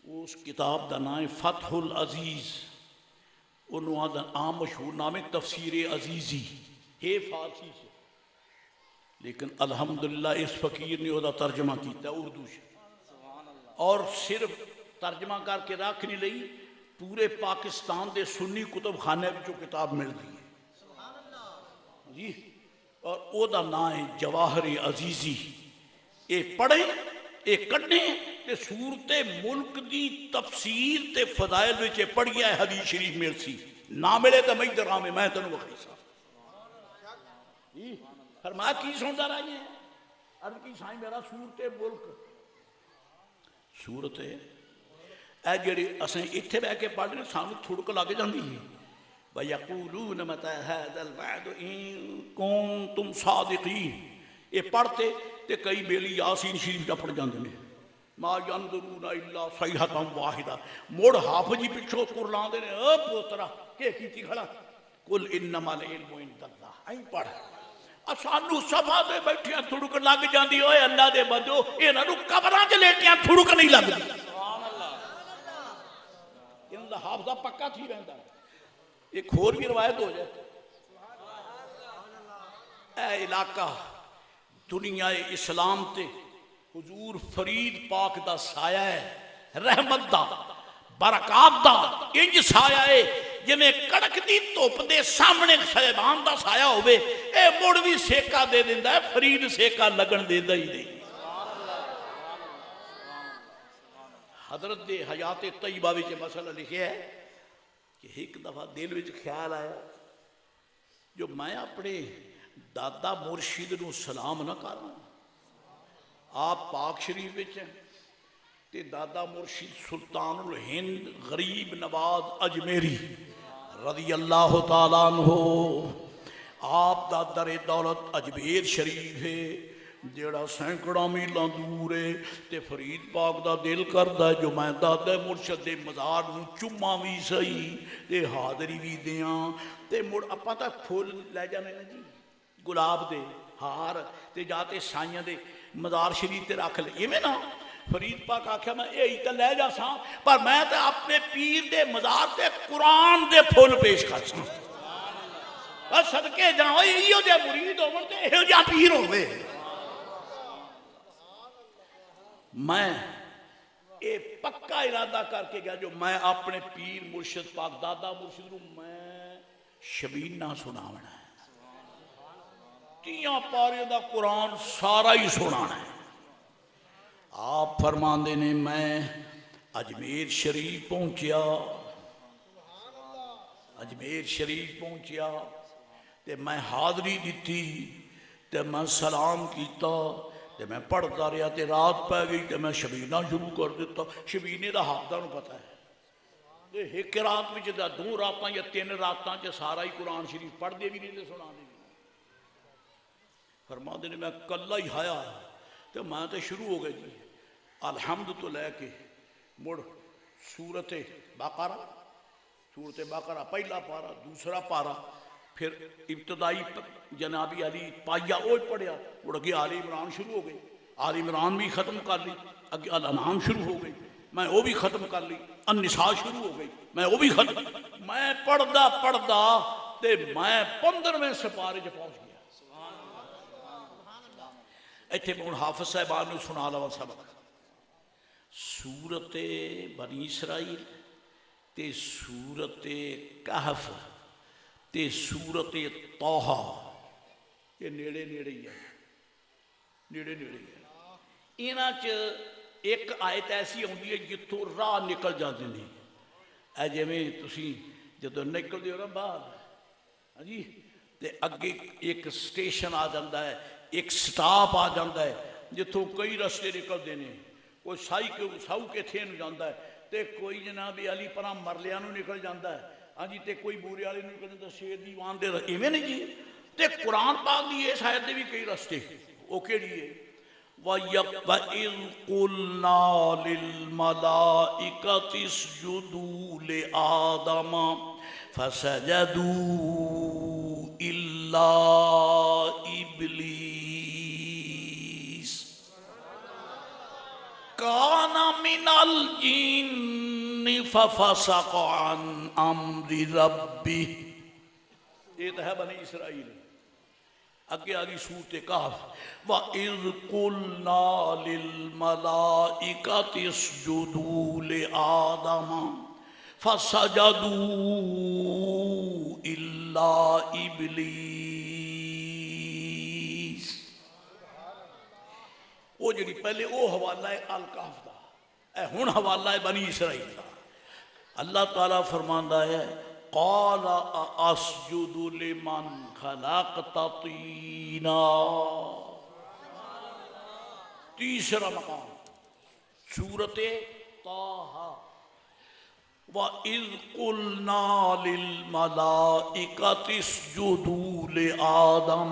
اس کتاب دا نام فتح العزیز انہوں دا عام مشہور نام ہے تفسیر عزیزی ہے فارسی سے لیکن الحمدللہ اس فقیر نے وہ ترجمہ کیتا ہے اردو سے اور صرف ترجمہ کر کے رکھ نہیں لئی پورے پاکستان دے سنی کتب خانے وچوں کتاب ملتی ہے جی، اور او دا نام ہے جواہر عزیزی. اے پڑھیں اے کڈھیں تے صورت ملک دی تفسیر تے فضائل وچ پڑھیا ہے حدیث شریف ملسی. نہ ملے تو میں درام میں تینوں وکھائی سا جی. فرمایا کی سنتا رہی ہیں عرض کی سائیں میرا صورت ملک صورت ہے اے جڑی اسیں اتنے بہ کے پڑھ رہے سانو تھڑک لگ جاندی ہے. وَيَقُولُونَ مَتَى هَذَا الْوَعْدُ إِن كُنتُمْ صَادِقِينَ. یہ پڑھتے تے کئی بیلی یاسین شریف کا پڑھ جاندے نے. ما ينظرون الا صيحة واحدة. موڑ حافظ جی پچھو قرآن دے نے اے پوترا کہ کیتی کھڑا قل انما العلم عند اللہ. این پڑھ سانو صفحہ دے بیٹھیاں تھڑک لگ جاندی ہوئے اللہ دے بندو انہاں نوں قبراں چ لیٹیاں تھڑک نہیں لگدی. سبحان اللہ. انہاں دا حافظہ پکا تھی رہندا. ایک اور بھی روایت ہو جائے اے علاقہ دنیا اسلام تے حضور فرید پاک دا سایہ ہے، رحمت دا برکات دا انج سایہ ہے جنہیں کڑک دی توپ دے سامنے صاحبان دا سایہ ہوئے اے مڑ بھی سیکا دے دیندہ ہے. فرید سیکا لگن دیندہ ہی نہیں. حضرت دے حیات طیبہ وچ مسئلہ لکھے ہے کہ ایک دفعہ دل وچ خیال آیا جو میں اپنے دادا مرشد نو سلام نہ کروں. آپ پاک شریف وچ ہیں تے دادا مرشد سلطان الہند غریب نواز اجمیری رضی اللہ تعالیٰ عنہ آپ دا در دولت اجمیر شریف ہے جیڑا سینکڑا میلاں دور ہے تے فرید پاک دا دل کردا ہے جو میں دادا مرشد دے مزار نوں چوما وی سہی تے حاضری وی دیاں تے مڑ اپاں تک پھول لے جانے نا جی گلاب دے ہار تے جاتے سائیاں دے مزار شریف تے رکھ لے. ایویں نا فرید پاک آکھیا میں یہی تے لے جا ساں پر میں تے اپنے پیر دے مزار تے قرآن دے پھول پیش کر ساں. بس صدقے جاؤ ایہو جے مرید ہون تے ایہو جا پیر ہوے. میں اے پکا ارادہ کر کے گیا جو میں اپنے پیر مرشد پاک دادا مرشد نوں میں شبینہ سناونا ہے. تیاں پارے دا قرآن سارا ہی سنانا ہے. آپ فرماندے نے میں اجمیر شریف پہنچیا اجمیر شریف پہنچیا تے میں حاضری دیتی تے میں سلام کیتا تے میں پڑھتا رہا تے رات پہ گئی تے میں شبینہ شروع کر دیتا. شبینے دا حافظہ نوں پتہ ہے ایک رات میں جدا 2 راتاں یا 3 راتاں چ سارا ہی قرآن شریف پڑھ دے بھی نہیں تے سنا دے. فرما دے نے میں کلہ ہی آیا تو میں تے شروع ہو گئے جی الحمد تو لے کے مڑ سورت بقرہ پہلا پارا دوسرا پارا پھر ابتدائی جنابی علی پائیا وہ پڑھیا مڑ اگے آل عمران شروع ہو گئی. آل عمران بھی ختم کر لی. اگے الانعام شروع ہو گئی میں وہ بھی ختم کر لی. النساء شروع ہو گئی میں وہ بھی ختم. میں پڑھدا تے میں 15ویں سپارے چ پہنچ گیا. ایتھے میں حافظ صاحبان نوں سنا لوا سبق. سورت بنی اسرائیل تے سورت کہف تے سورت طہ یہ نیڑے نیڑے ہی ہے نیڑے نیڑے ہی ہے. انہاں چ ایک آیت ایسی ہوندی ہے جتوں راہ نکل جاندے نے. اے جویں تسی جدوں نکلدے ہو نا باہر ہاں جی تے اگے ایک سٹیشن آ جاندا ہے ایک سٹاپ آ جاندا ہے جتوں کئی رستے نکلدے نے. کوئی ساؤ کے تھے نو جاندا ہے تے کوئی جناب علی پرا مرلیاں نو نکل جاندا ہے ہاں جی تے کوئی بورے والے نو نکل جاندا شیر دیوان دے ایویں نہیں جی. تے قرآن پاک دی اس آیت دے بھی کئی رستے او کیڑی ہے وَإِذْ قُلْنَا لِلْمَلَائِكَةِ اسْجُدُوا لِآدَمَ فَسَجَدُوا إِلَّا إِبْلِيسَ كَانَ مِنَ الْجِنِّ فَفَسَقَ عَنْ أَمْرِ رَبِّهِ. یہ تو ہے بنی اسرائیل. اگے آگی سورت کہف وَإِذْ قُلْنَا لِلْمَلَائِكَةِ اسْجُدُوا لِآدَمَ فسجدوا الا ابلیس. وہ جڑی پہلے وہ حوالہ ہے الکہف دا، اے ہن حوالہ ہے بنی اسرائیل دا. اللہ تعالیٰ فرماندا ہے قال اسجد لمن خلقت طینا. تیسرا مقام سورۃ طٰہٰ. وَإِذْ قُلْنَا لِلْمَلَائِكَةِ اسْجُدُوا لِآدَمَ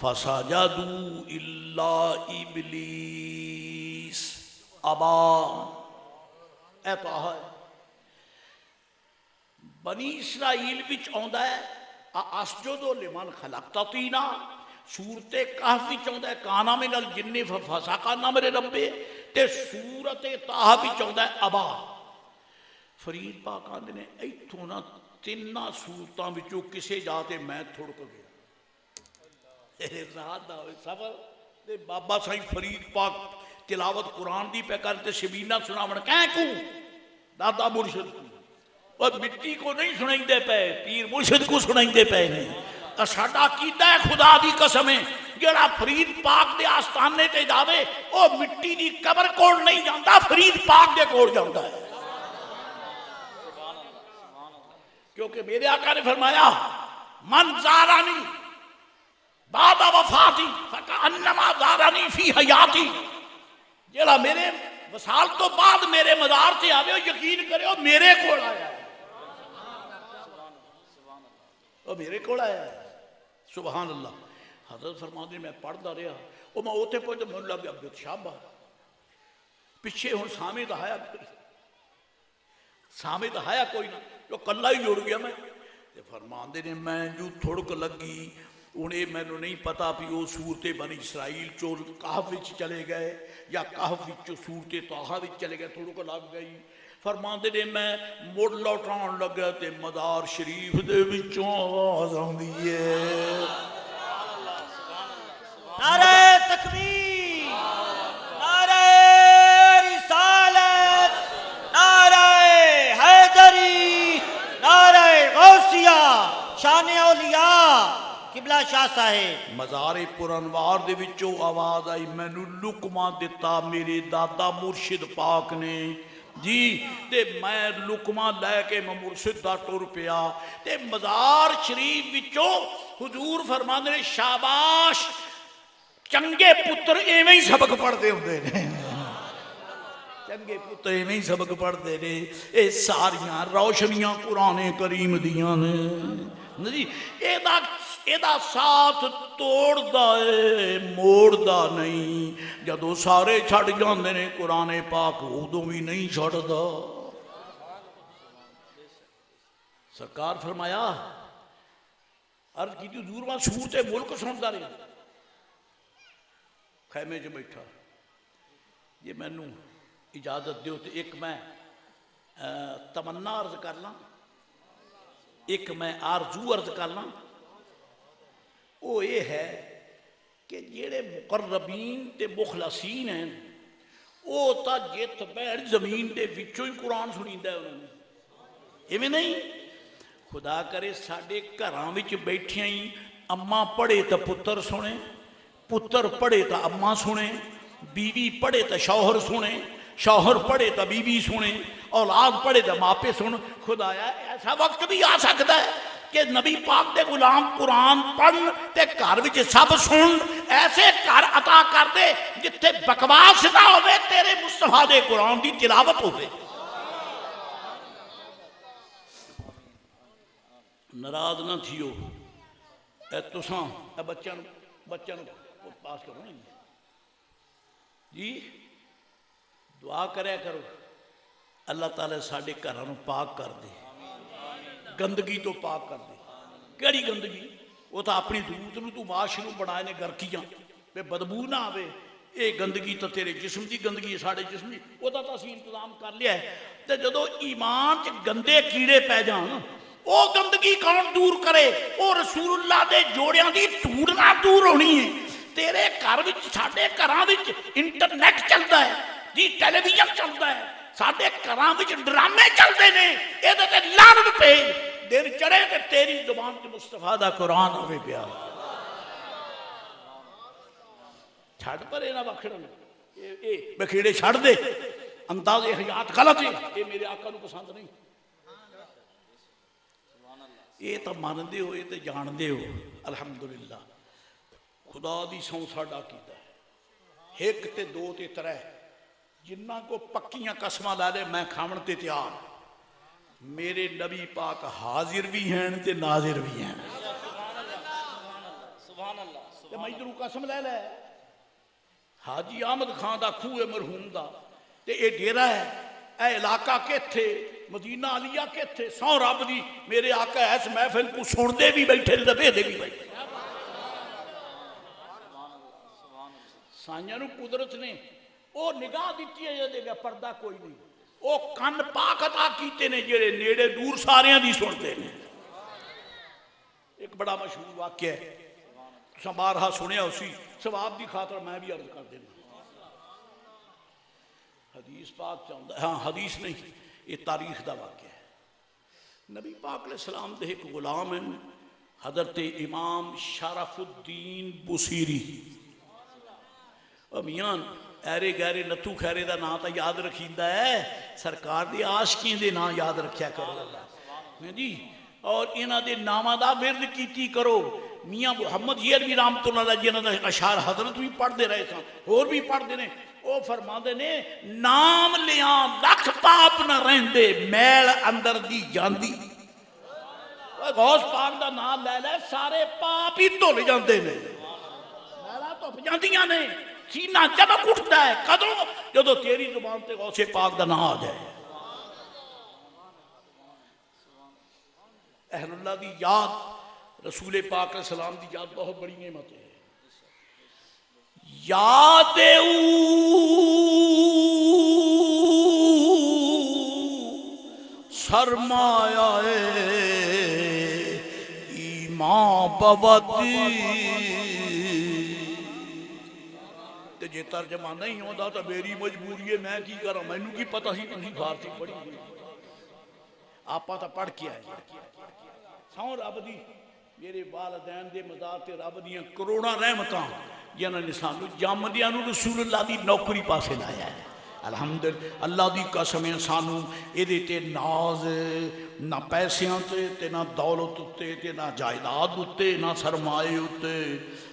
فَسَجَدُوا إِلَّا إِبْلِيسَ أَبَىٰ. اے طٰہٰ بنی اسرائیل وچ آندا ہے اسجد لمن خلقت طینا. سورت کہف وچ آندا ہے کانا من الجن ففسق عن امر ربہ. تے سورت طٰہٰ وچ آندا ہے ابا. فرید پاک آندے نے ایتھوں نہ تیناں سورتاں وچوں کسے جا تے میں تھڑک گیا. ذات دا ہوئے سفر تے بابا سائیں فرید پاک تلاوت قرآن دی پہ کرتے شبینہ سناون کہیں کو دادا مرشد کو. اور مٹی کو نہیں سنائیں دے پے، پیر مرشد کو سنائیں دے پے نہیں. ساڈا عقیدہ ہے خدا دی قسم ہے جڑا فرید پاک دے آستانے تے جاوے او مٹی دی قبر کول نہیں جاندا، فرید پاک دے کول جاندا ہے. کیونکہ میرے آقا نے فرمایا من زارانی بعد وفاتی فکأنما زارانی فی حیاتی. جڑا میرے وصال تو بعد میرے مزار تے آوے یقین کرے او میرے کول آیا ہے، وہ میرے کول آیا ہے. سبحان اللہ. حضرت فرماتے میں پڑھتا رہا وہ میں اوتے پہنچ من لگ گیا شابہ پیچھے ہوں سامد آیا کوئی نہ جو کلا ہی جڑ گیا. میں فرماندے نے میں جو تھڑک لگی انہیں میں نے نہیں پتا بھی وہ سورت بنی اسرائیل چو کہف وچ چلے گئے یا کہف وچ سورت طٰہٰ وچ چلے گئے. تھڑک لگ گئی. فرماندے نے میں مڑ لوٹان لگا تے مدار شریف دے وچوں آواز آندی ہے نعرہ تکبیر، نعرہ رسالت، نعرہ حیدری، نعرہ غوثیہ، شان اولیاء قبلہ شاہ صاحب. مزار پر انوار دے وچوں آواز آئی مینوں لقمہ دتا میرے دادا مرشد پاک نے جی. تے میں لقمہ لے کے میں مرشد دا ٹر پیا تے مزار شریف وچوں حضور فرماندے نے شاباش چنگے پتر ایویں ہی سبق پڑھتے ہوندے نے. چنگے پتر ایویں ہی سبق پڑھتے نے. اے ساریاں روشنیاں قرآن کریم دیاں نے جی. ایدہ ساتھ توڑدا ہے موڑدا نہیں. جدو سارے چھڑ جاندے نے قرآن پاک ادوں بھی نہیں چھڑدا. سرکار فرمایا عرض کی حضور میں سورت ملک سنتا رہا خیمے جو بیٹھا. یہ مینوں اجازت دیو تو ایک میں تمنا عرض کر لاں، ایک میں آرزو عرض کر لاں. وہ یہ ہے کہ جڑے مقربین تے مخلصین ہیں وہ تا جت بیٹھ زمین دے وچوں ہی قرآن سنیندا ہے انہوں نے. ایویں نہیں خدا کرے ساڈے گھراں وچ بیٹھیاں ہی اماں پڑھے تا پتر سنے، پتر پڑھے تا اماں سنے، بیوی پڑھے تا شوہر سنے، شوہر پڑھے تا بیوی سنے، اولاد پڑھے تا ماپے سن. خدایا ایسا وقت بھی آ سکتا ہے کہ نبی پاک دے غلام قرآن پڑھ تے گھر وچ سب سن. ایسے گھر عطا کر دے جتھے بکواس نہ ہوئے تیرے مصطفیٰ دے قرآن دی تلاوت ہوئے. ناراض نہ تھیو. اے تساں اے بچوں پاس کرو نا جی. دعا کریا کرو اللہ تعالیٰ ساڈے گھراں پاک کر دے، گندگی تو پاک کر دے. کیڑی گندگی؟ وہ تو اپنی ضرورت نو تو معاشروں بنائے نے گرکیاں بے بدبو نہ آوے. اے گندگی تو تیرے جسم دی گندگی ہے، ساڑے جسم دی وہ تو اسی انتظام کر لیا ہے. تے جدو ایمان چ گندے کیڑے پی جان وہ گندگی کون دور کرے؟ وہ رسول اللہ دے جوڑیاں دی دھوڑ نہ دور ہونی ہے. تیرے گھر وچ ساڈے گھراں وچ انٹرنیٹ چلدا ہے جی، ٹیلی ویژن چلتا ہے، ساڈے گھراں وچ ڈرامے چلدے نے اے تے لعنت بھیج دن چڑھے تے تیری زبان تے مصطفیٰ دا قرآن ہوے پیا چھڑ پر اے نہ بکھڑن اے بکھیڑے چھڑ دے انداز حیات غلط ہے اے میرے آقا نو پسند نہیں یہ تو ماندے ہو یہ تو جاندے ہو الحمدللہ خدا دی سوں ساڈا کیتا ہے ایک تے دو تے ترے جنہ کو پکیاں قسماں لا لے میں کھاون تے تیار میرے نبی پاک حاضر بھی ہیں تے ناظر بھی ہیں سبحان اللہ تے میں ادھروں قسم لے لے حاجی احمد خان دا کھوہ مرحوم دا تے اے ڈیرا ہے اے علاقہ کتھے مدینہ علیہ کتھے سو رب دی میرے آقا ایس محفل کو سن دے بھی بیٹھے دبے دے بھی بیٹھے سائنیاں نو قدرت نے او نگاہ دیتی ہے دے گا پردہ کوئی نہیں او کن پاک عطا کیتے نے جڑے نیڑے دور ساریاں دی سنتے ہیں ایک بڑا مشہور واقعہ ہے تساں بارہا سنیا اسی ثواب دی خاطر میں بھی عرض کر دینا حدیث پاک چاہتا ہے ہاں حدیث نہیں یہ تاریخ دا واقعہ ہے نبی پاک علیہ السلام دے ایک غلام ہیں حضرت امام شرف الدین بصیری میاں ایرے گہرے نتو خیرے دا نام تا یاد رکھیندا ہے سرکار دے عاشقین دے نام یاد رکھیا کرو اللہ جی اور انہاں دے ناماں دا ورد کیتی کرو میاں محمد یروی رحمۃ اللہ علیہ جنہاں دا اشعار حضرت بھی پڑھ دے رہے سن اور بھی پڑھ دے نے وہ فرما دے نے نام لیاں لکھ پاپ نہ رہندے میل اندر دی جاندی غوث پاک دا نام لے لے سارے پاپ ہی دھل جاندے نے میلا دھپ جاندیاں نے سینہ چمک اٹھتا ہے قدروں جدو تیری زبان تے غوث پاک دا نام آ جائے اہل اللہ دی یاد رسول پاک علیہ السلام دی یاد بہت بڑی نعمت ہے یاد سرمایہ ایمان بودی جے ترجمہ نہیں ہوتا تو میری مجبوری ہے میں کی کروں میں کی پتہ ہی تھی فارسی پڑھی ہوئی آپ تو پڑھ کے آئے سو رب دی میرے والدین دے مزار تے رب دیاں کروڑاں رحمتاں جنہاں نے سانو جامدیاں نو رسول اللہ دی نوکری پاسے لایا ہے الحمدللہ اللہ دی قسم سانو ایدے تے ناز نہ پیسیاں تے نہ دولت تے نہ جائیداد تے نہ سرمائے تے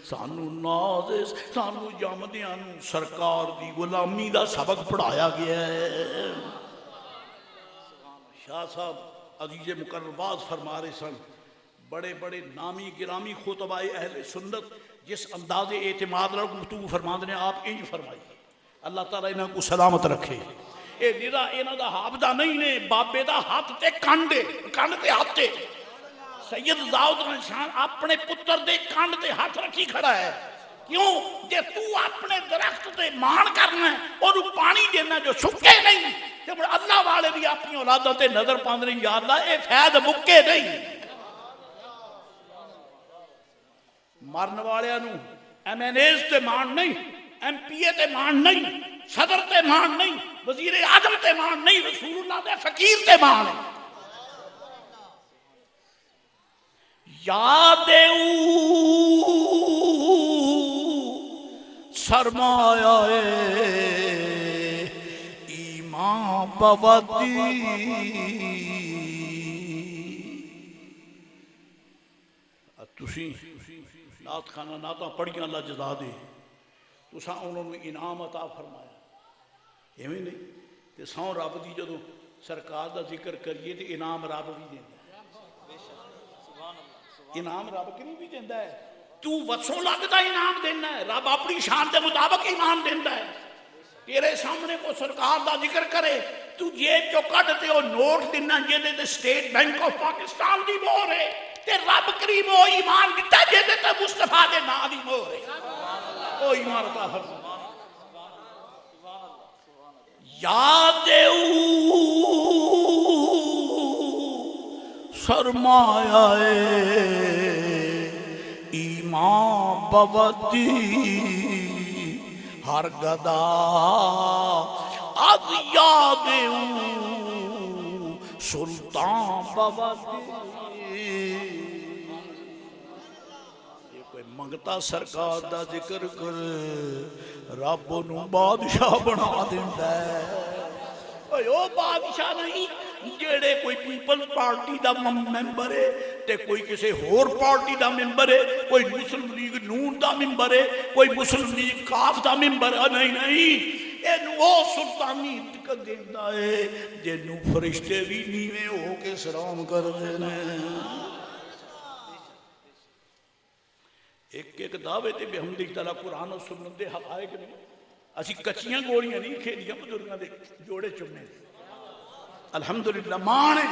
سانو ناز سانو جامدیاں نو سرکار دی غلامی دا سبق پڑھایا گیا ہے شاہ صاحب عزیز مقرر باز فرما رہے سن بڑے بڑے نامی گرامی خطبہ اہل سنت جس انداز اعتماد اور گفتگو فرماندے نے آپ انج فرمائی اللہ تعالیٰ انہاں کو سلامت رکھے اے نرا انہاں دا حافظہ نہیں نے بابے دا ہاتھ تے کنڈ تے ہاتھ تے سید داؤد شان اپنے پتر دے کنڈ تے ہاتھ رکھی کھڑا ہے کیوں جے تو اپنے درخت تے مان کرنا ہے اور پانی دینا جو سکے نہیں تے اللہ والے بھی اپنی اولادوں تے نظر پاندے یا اللہ اے فیض مکے نہیں مرن والے نو ایم این ایز تے مان نہیں ایم پی اے تے مان نہیں صدر تے مان نہیں وزیر اعظم تے مان نہیں رسول اللہ دے فقیر تے مان یاد سرمایہ ایمان بودی تسی نات خانہ ناتاں پڑھیاں اللہ جزا دے تو ساں انہوں نے انعام عطا فرمایا ایویں نہیں کہ ساں رب دی جدو سرکار دا ذکر کریے تو انعام رب بھی دیندہ ہے انعام رب کی بھی دیندہ ہے تو وسوں لگتا انعام دینا ہے رب اپنی شان دے مطابق انعام دیندہ ہے تیرے سامنے کو سرکار دا ذکر کرے تو جیب جو کٹ تے وہ نوٹ دینا جیدے تے سٹیٹ بینک آف پاکستان دی مہر ہے تے رب کریم وہ ایمان دیتا جیدے تے مصطفیٰ دے نا دی مہر ہے وہ ایمان عطا فرما یاد سرمایہ ایمان بودی ہر گدا از یاد سلطان بابا یہ کوئی منگتا سرکار دا ذکر کر رب نو بادشاہ بنا دیندا ہے او بادشاہ نہیں جیڑے کوئی پیپل پارٹی دا ممبر ہے تے کوئی کسی ہور پارٹی دا ممبر ہے کوئی مسلم لیگ نون دا ممبر ہے کوئی مسلم لیگ کاف دا ممبر ہے نہیں اینو وہ سلطانی ٹکٹ دیندہ ہے جنو فرشتے بھی نیوے ہو کے سلام کر دینے ایک دعوے تے بحمدی تعالیٰ قرآن و سنت دے حقائق نے اسی کچیاں گوڑیاں نہیں کھیلیاں بزرگاں دے جوڑے چمنے الحمدللہ ماں ہے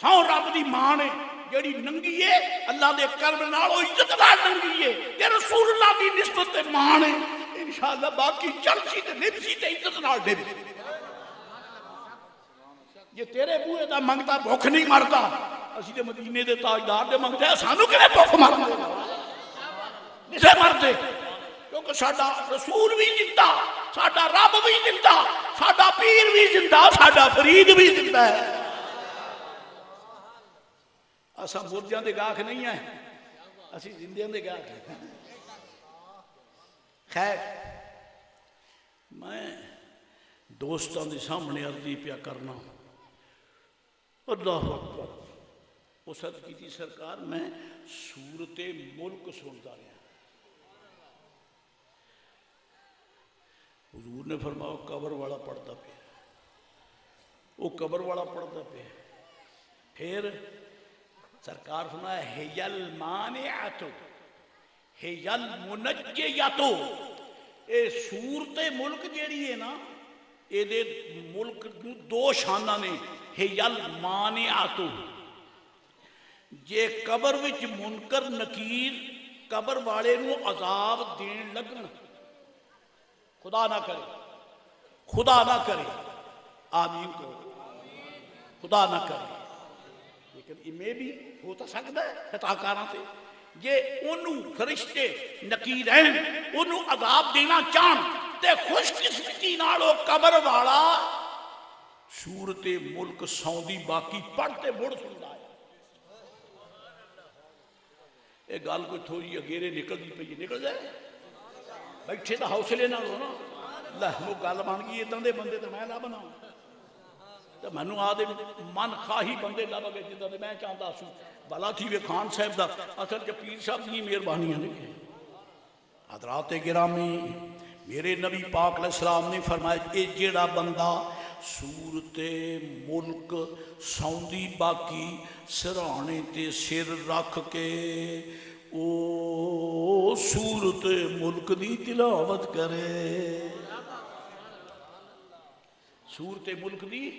سو رب دی ماں ہے جیڑی ننگی ہے اللہ دے کرم نال او عزت نال ننگی ہے تے رسول اللہ دی نسبت تے ماں ہے انشاءاللہ باقی چلسی تے نبسی تے عزت نال دے یہ تیرے بوئے دا منگتا بھوک نہیں مرتا اسی تے مدینے دے تاجدار دے منگتے ہیں سانو کنے بھوک مرتے نسے مرتے کیونکہ ساڈا رسول بھی زندہ ساڈا رب بھی زندہ ساڈا پیر بھی زندہ ساڈا فرید بھی زندہ ہے اساں مردیاں دے گاہ نہیں ہیں اسی زندیاں دے گاہ ہیں خیر میں دوستان دے سامنے عرضی پیا کرنا اللہ اکبر اس حد کی تھی سرکار میں صورت ملک سنتا رہا حضور نے فرمایا قبر والا پڑھتا پہ وہ قبر والا پڑھتا پہ پھر سرکار فرمایا ہی المانعۃ ہی المنجیۃ اے صورت ملک جیڑی ہے نا اے دے ملک دو شانہ نے ہی المانعۃ جے قبر وچ منکر نکیر قبر والے نو عذاب دین لگن خدا نہ کرے آمین کرو خدا نہ کرے لیکن یہ بھی ہوتا سکتا ہے خطاکاراں تے یہ انہوں فرشتے نکیرین انہوں عذاب دینا چاہن تے خوش قسمتی نالو قبر والا صورت ملک سوندی باقی پڑھتے مڑ سندا ہے یہ گل کوئی تھوڑی اگیرے نکل دی پئی نکل جائے بیٹھے دا حوصلے نہ ہو نا اللہ وہ گل بن گئی اتنا دے بندے تو میں نہ بناؤں تو مینوں آدھے من خواہی بندے لب گئے جدہ میں چاہتا سوں بلا تھی وے خان صاحب دا اصل کہ پیر صاحب کی مہربانیاں نہیں حضرات گرامی میرے نبی پاک علیہ السلام نے فرمایا اے جیڑا بندہ صورت ملک سوندی باقی سرانے تے سر رکھ کے او صورت ملک دی تلاوت کرے صورت ملک دی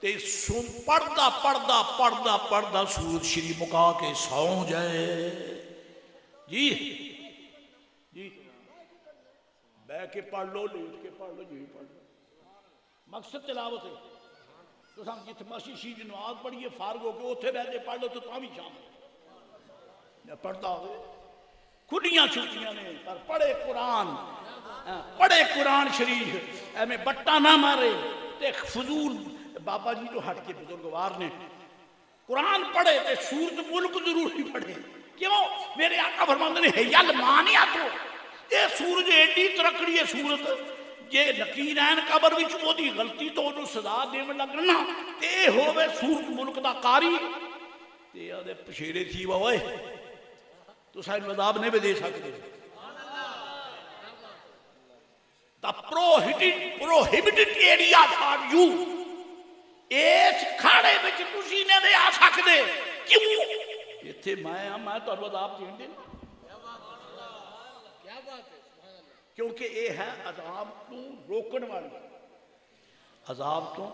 تے سن پڑھدا صورت شری مکا کے سو جائے جی بہ کے پڑھ لو لیٹ کے پڑھ لو جی پڑھ لو مقصد تلاوت ہے تو ہم جتنے مسیح شیج نماز پڑھیے فارغ ہو کے اتنے رہ کے پڑھ لو تو بھی شام پڑھتا ہوئے کھلیاں چھٹیاں نے پر پڑھے قرآن شریف میں بٹا نہ مارے تے فضول بابا جی تو ہٹ کے بزرگوار نے قرآن پڑھے تے سورت ملک ضروری پڑھے کیوں میرے آقا فرماندے نے ہیل مانیا تو اے سورج ایڈی ترکڑی ہے سورت جے نکیرین قبر وچ او دی غلطی تو انہوں سزا دیون لگنا تے ہووے سورت ملک دا قاری تے آدھے پشیرے تھی ہوئے تو سائن عذاب نہیں بھی دے سکتے the prohibited area for you اس کھاڑے وچ تسی نے دے آ سکدے کیوں ایتھے میں تو عذاب دین دے کیا بات ہے کیونکہ اے ہے عذاب تو روکن والی عذاب تو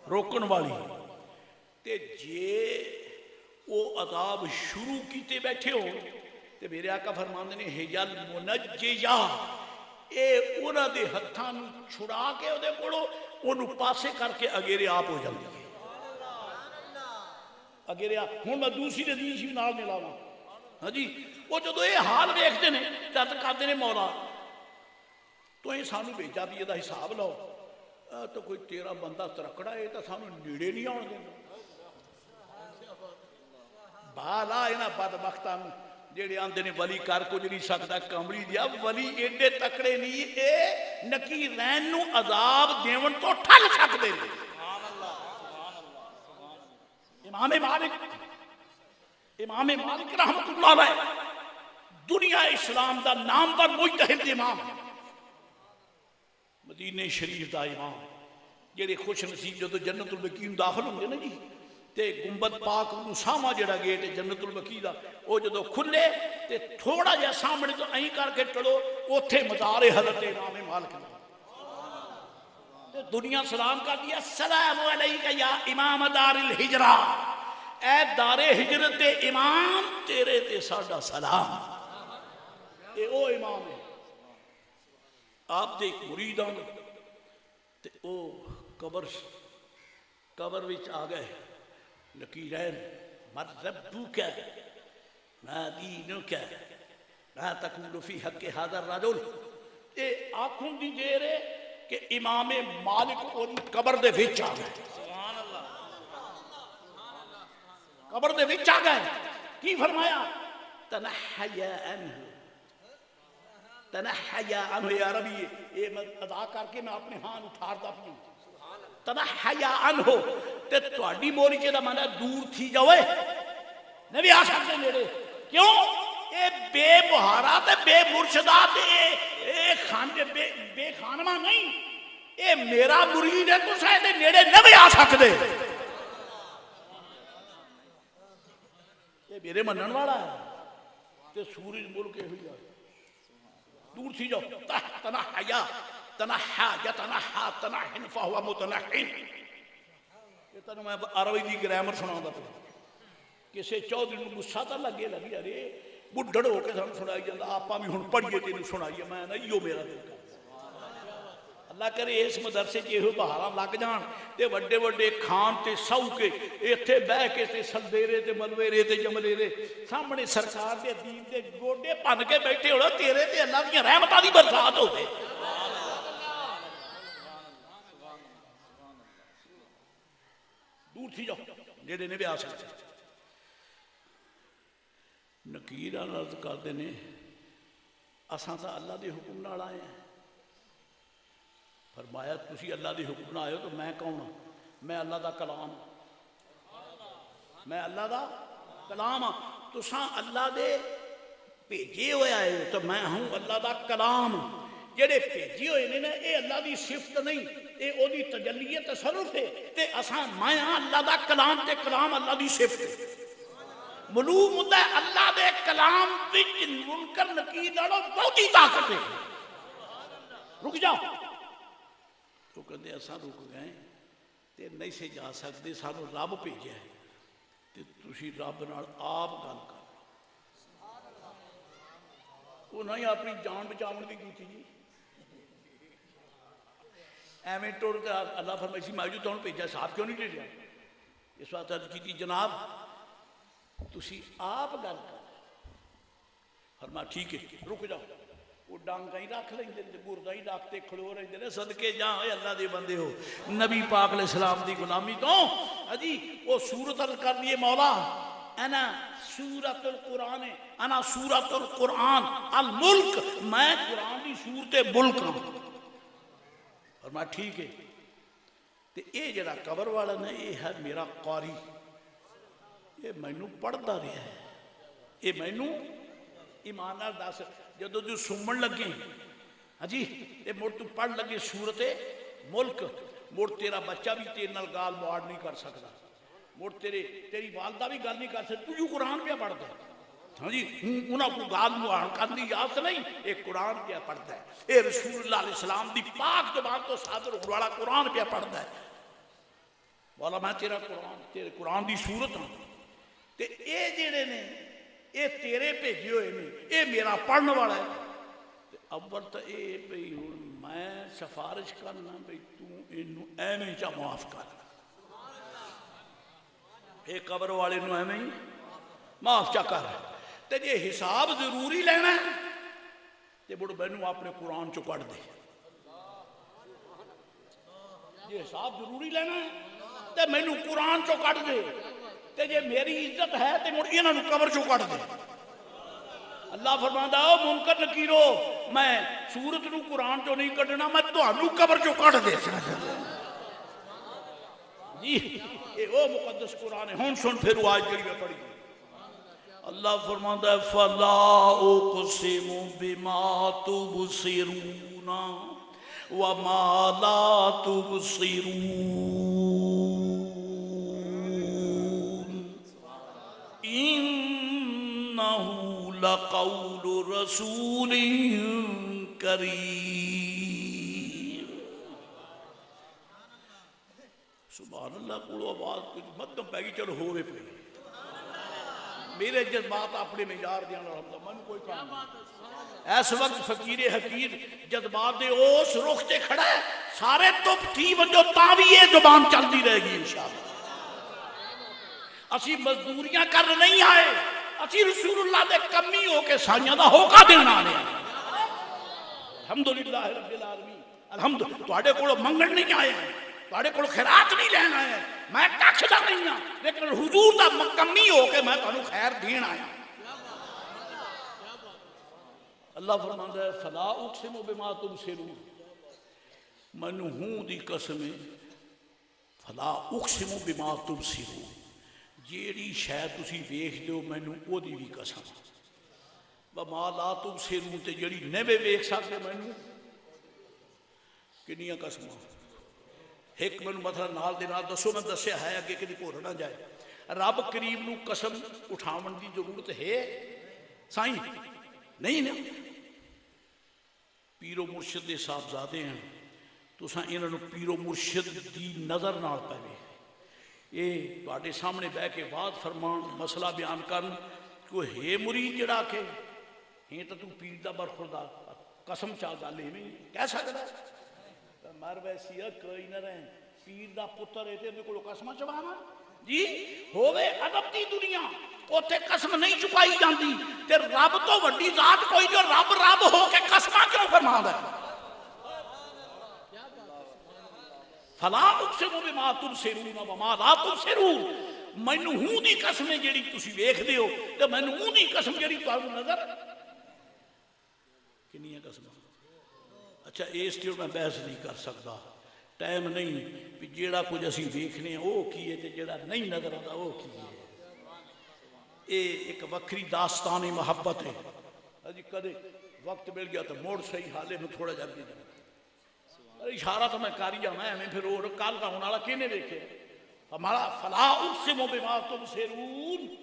روکن والی تے جے وہ عذاب شروع کیتے بیٹھے ہو تے میرے آقا فرماندے نے ہیل منجیہ اے انہاں دے ہتھاں نوں چھڑا کے اودے کولوں انہوں پاسے کر کے اگیرے آپ ہو جاندے اگیرے آپ ہن میں دوسری حدیث بھی نال ملاواں ہاں جی وہ جدوں یہ حال ویکھدے نے تے کہندے نے مولا تو یہ سانوں بھیجا بھی یہ حساب لو تو کوئی تیرا بندہ ترکڑا ہے تو سانو نیڑے نہیں آن دینا بالا یہاں بدبختاں جڑے آندے نے ولی کر کچھ نہیں سکتا کملی دیا ولی ایڈے تکڑے نہیں اے نکیرین نو عذاب دیون تو ٹھل سکتے ہیں امام مالک رحمت اللہ علیہ دنیا اسلام دا نام پر مجتہد امام مدینہ شریف دا امام جڑے خوش نصیب جو جنت البقیع داخل ہوں گے نا جی تے گنبد پاک سامہ جڑا گیٹ جنت البقیع دا وہ جدو کھلے تے تھوڑا جا سامنے تو این کر کے چلو اوتھے مزار حضرت امام مالک تے دنیا سلام کر دیا السلام علیکہ یا امام دار الحجرہ اے دار ہجرت امام تیرے تے ساڈا سلام اے او امام ہے آپ دے ایک مرید آن تے او قبر وچ آ گئے نکیرین من ربک ما دینک ما تقول فی حق هذا الرجل اے آنکھوں دی دیر ہے کہ امام مالک ان قبر دے وچ آ گئے قبر دے وچ آ گئے کی فرمایا تنحیا عنہ یا ربی یہ میں ادا کر کے میں اپنے ہاں اٹھار دا پہوں تنحیا عنہ تے توڑی بولی چاہتا مانا دور تھی جاوے نبی آ سکتے نیڑے کیوں اے بے بہارا تے بے مرشدہ تے بے خانمہ نہیں اے میرا مرید ہے تو سائے نیڑے نبی آ سکتے یہ میرے منن والا ہے تے سورج ملک ہوئی جائے دور تھی جاؤ تنحیا تنحا یا تنحا تنحن فہو متنحن یہ تنہوں میں عربی دی گرامر سناؤں دا پہ کسے چودھری نو گسا تا لگے لگی ارے بڑھڑ ہو کے سن سنائی جاندہ آپا بھی ہن پڑھئے تینو سنائیے میں نا یو میرا دل کا اللہ کرے اس مدرسے کے ہوئے بہارا لگ جان تے وڈے وڈے کھان تے سو کے ایتھے بہ کے تے سلدیرے تے ملویرے تے جملیرے سامنے سرکار دے دین دے گوڑے پن کے بیٹھے ہوڑا تیرے تے اللہ کی رحمتہ دی برسات ہو دے دور تھی جاؤ نیڑے نے بھی آ سکتے نکیرہ رض کر دینے اساں تا اللہ دے حکم نال آئے ہیں فرمایا تسی اللہ دے حکم نہ آئے ہو تو میں کون ہوں میں اللہ دا کلام میں اللہ دا کلام تو ساں اللہ دے بھیجے ہوئے آئے ہو تو میں ہوں اللہ دا کلام جڑے بھیجے ہوئے نے اے اللہ دی صفت نہیں اے او دی تجلی تصرف ہے تے اساں میں ہاں اللہ دا کلام تے کلام اللہ دی صفت ہے معلوم ہوتا ہے اللہ دے کلام وچ منکر نکیر نالوں بہتی طاقت ہے رک جاؤ تو کہتے ایسا رک گئے تے نہیں سے جا سکتے سانو رب بھیجا ہے تے تسی رب نال آپ گل کر وہ نہیں اپنی جان بچاون دی کیتی جی ایویں ٹر کے اللہ فرمائی سی ماجو تانوں بھیجا صاحب کیوں نہیں بھیجا اس وقت عرض کیتی جناب تسی آپ گل کر فرمایا ٹھیک ہے رک جاؤ وہ ڈانگا ہی رکھ لیں دے گردہ ہی رکھتے کھڑو رہے دے صدقے جہاں اے اللہ دے بندے ہو نبی پاک علیہ السلام دی غلامی تو جی وہ سورت کر دیے مولا انا سورت القرآن انا سورت القرآن الملک میں قرآن دی سورت ملک ہوں فرمایا ٹھیک ہے تے اے جڑا قبر والا نے یہ ہے میرا قاری یہ مینوں پڑھدا رہا ہے یہ مینوں ایمانار دس جدو جو سمن لگے ہاں جی یہ مڑ تو پڑھ لگے سورت ملک مڑ تیرا بچہ بھی تیرے نال گال موڑ نہیں کر سکتا مڑ تیری والدہ بھی گال نہیں کر سکتا تو جو قرآن پہ پڑھتا ہے ہاں جی انہاں کو گال موڑ کرنے یاد نہیں ایک قرآن پہ پڑھتا ہے اے رسول اللہ علیہ السلام دی پاک زبان تو صادر ہونے والا قرآن پہ پڑھتا ہے والا میں تیرا قرآن تیرے قرآن دی صورت ہوں تے اے جڑے نے اے تیرے بھیجے ہوئے نے اے میرا پڑھنے والا ہے اول تو اے بھئی میں سفارش کرنا بھئی تو انہوں ایویں چا معاف کر اے قبر والے نو ایویں معاف چا کر تے جے حساب ضروری لینا ہے تے بڑھ بینوں اپنے قرآن چو پڑھ دے یہ حساب ضروری لینا ہے تے مینوں قرآن چو کٹ دے تے جے میری عزت ہے تے مڑ انہاں نوں قبر چو کٹ دے اللہ فرماندا او منکر نکیرو میں سورت نو قرآن چو نہیں کٹنا میں تہانوں قبر چو کٹ دے جی اے او مقدس قرآن ہے ہن سن پھر آج جڑی میں پڑھی اللہ فرماندا ہے فلا اقسم بما تبصرون وما لا تبصرون انه لقول رسول کریم سبحان اللہ کو آواز کچھ مدم پہ گی چلو ہوئے پہ میرے جذبات اپنے معیار دیاں رحمتہ من کوئی کام نہیں اس وقت فقیر حقیر جذبات دے اس رخ تے کھڑا ہے سارے تو تھی وجہ تاوی یہ زبان چلتی رہے گی انشاءاللہ اسی مزدوریاں کر نہیں آئے اسی رسول اللہ دے کمی ہو کے سائیاں دا ہوکا دینا آنے الحمدللہ رب العالمین الحمدللہ تو آڑے کوڑو منگن نہیں آئے ہیں تھوڑے کو خیرات نہیں لینا ہے میں کچھ دا نہیں ہوں لیکن حضور دا مکمی ہو کے میں تھانوں خیر دین آیا اللہ فرماندا ہے فلا اقسم بما تبصرون من ہوں دی قسم فلا اقسم بما تبصرون جیڑی شاید تسی ویکھ دیو مینوں او دی بھی قسم وما لا تبصرون تے جیڑی نہیں ویکھ سکدے مینوں کنیاں قسماں ایک میں مثلا نال دے نال دسو میں دسیا ہے اگے کدی بھول نہ جائے رب کریم نو قسم اٹھاون دی ضرورت ہے سائیں نہیں نا پیر و مرشد دے صاحبزادے ہیں تساں انہاں نو پیر و مرشد دی نظر نال پاوے اے تواڈے سامنے بیٹھ کے بات فرمان مسئلہ بیان کرن کوئی ہے مرید جڑا کہ ہیں تو پیر دا برخوردار قسم چا گل ایویں کہہ سکدا مر ویسی کوئی نہ رہے پیر دا پتر ہے تے کوئی قسم چوانا جی ہوے ادب دی دنیا اوتھے قسم نہیں چکائی جاندی تے رب تو وڈی ذات کوئی جو رب رب ہو کے قسم کیوں فرماندا ہے فلا اقسم بما تبصرون وما لا تبصرون مینوں ہوں دی قسم جیڑی تسی ویکھدے ہو تے مینوں ہوں دی قسم جیڑی تانوں نظر کنیاں قسم اچھا اس تے میں بحث نہیں کر سکتا ٹائم نہیں کہ جیڑا کچھ اسی دیکھنے ہیں وہ کی ہے جیڑا نہیں نظر آتا وہ کی ہے یہ ایک وکری داستان محبت ہے جی کدے وقت مل گیا تو موڑ صحیح حالے میں تھوڑا جلدی جانا اشارہ تو میں کاری جانا ہے میں پھر اور کال کا ہونا کینے دیکھے ہمارا فلا اقسم بما تبصرون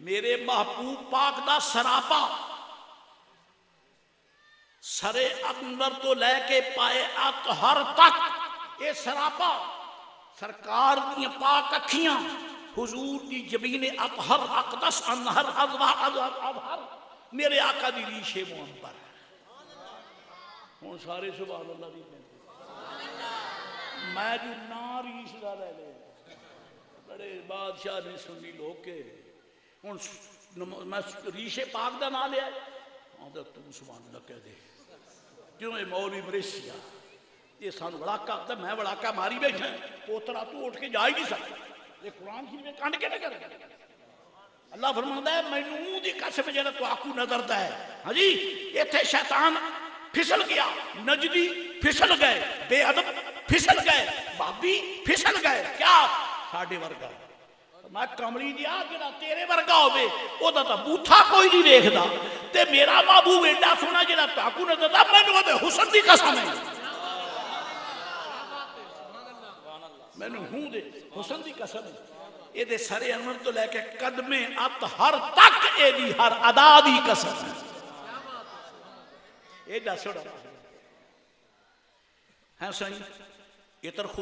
میرے محبوب پاک دا سراپا سرے اندر تو لے کے پائے اطہر تک یہ سراپا سرکار کی پاک اکھیاں حضور کی جبین اطہر اقدس انہر اظہر میرے آقا دی ریشے معمبر ہوں سارے سبحان اللہ دی میں جو نا ریش دا لے لے بڑے بادشاہ نے سنی لوگ کے ہوں میں ریشے پاک دا نہ لیا آدھا تم سبحان اللہ کہہ دے کیوں اے مولوی مریسیا یہ سانو وڑاکا میں وڑاکا ماری بیٹھا پوترا تو اٹھ کے جا ہی نہیں سکتا یہ قرآن شریف میں کانڈ کے نہ کرے اللہ فرماندا ہے مینوں دی قسم جڑا تو آکو نظر دا ہے ہاں جی ایتھے شیطان پھسل گیا نجدی پھسل گئے بے ادب پھسل گئے بابی پھسل گئے کیا ساڈے ورگا میں کملی دیا جڑا تیرے ورگا ہوے او دا بوتھا کوئی نہیں دیکھدا تے میرا محبوب ایڈا سونا جڑا تاکو نظر دا مینوں دے حسن دی قسم ہے مینوں ہوں دے حسن دی قسم ہے اے دے سرے انور تو لے کے قدم اطہر تک اے دی ہر ادا دی قسم ہے ایڈا سونا ہے سائیں یہ تر خوش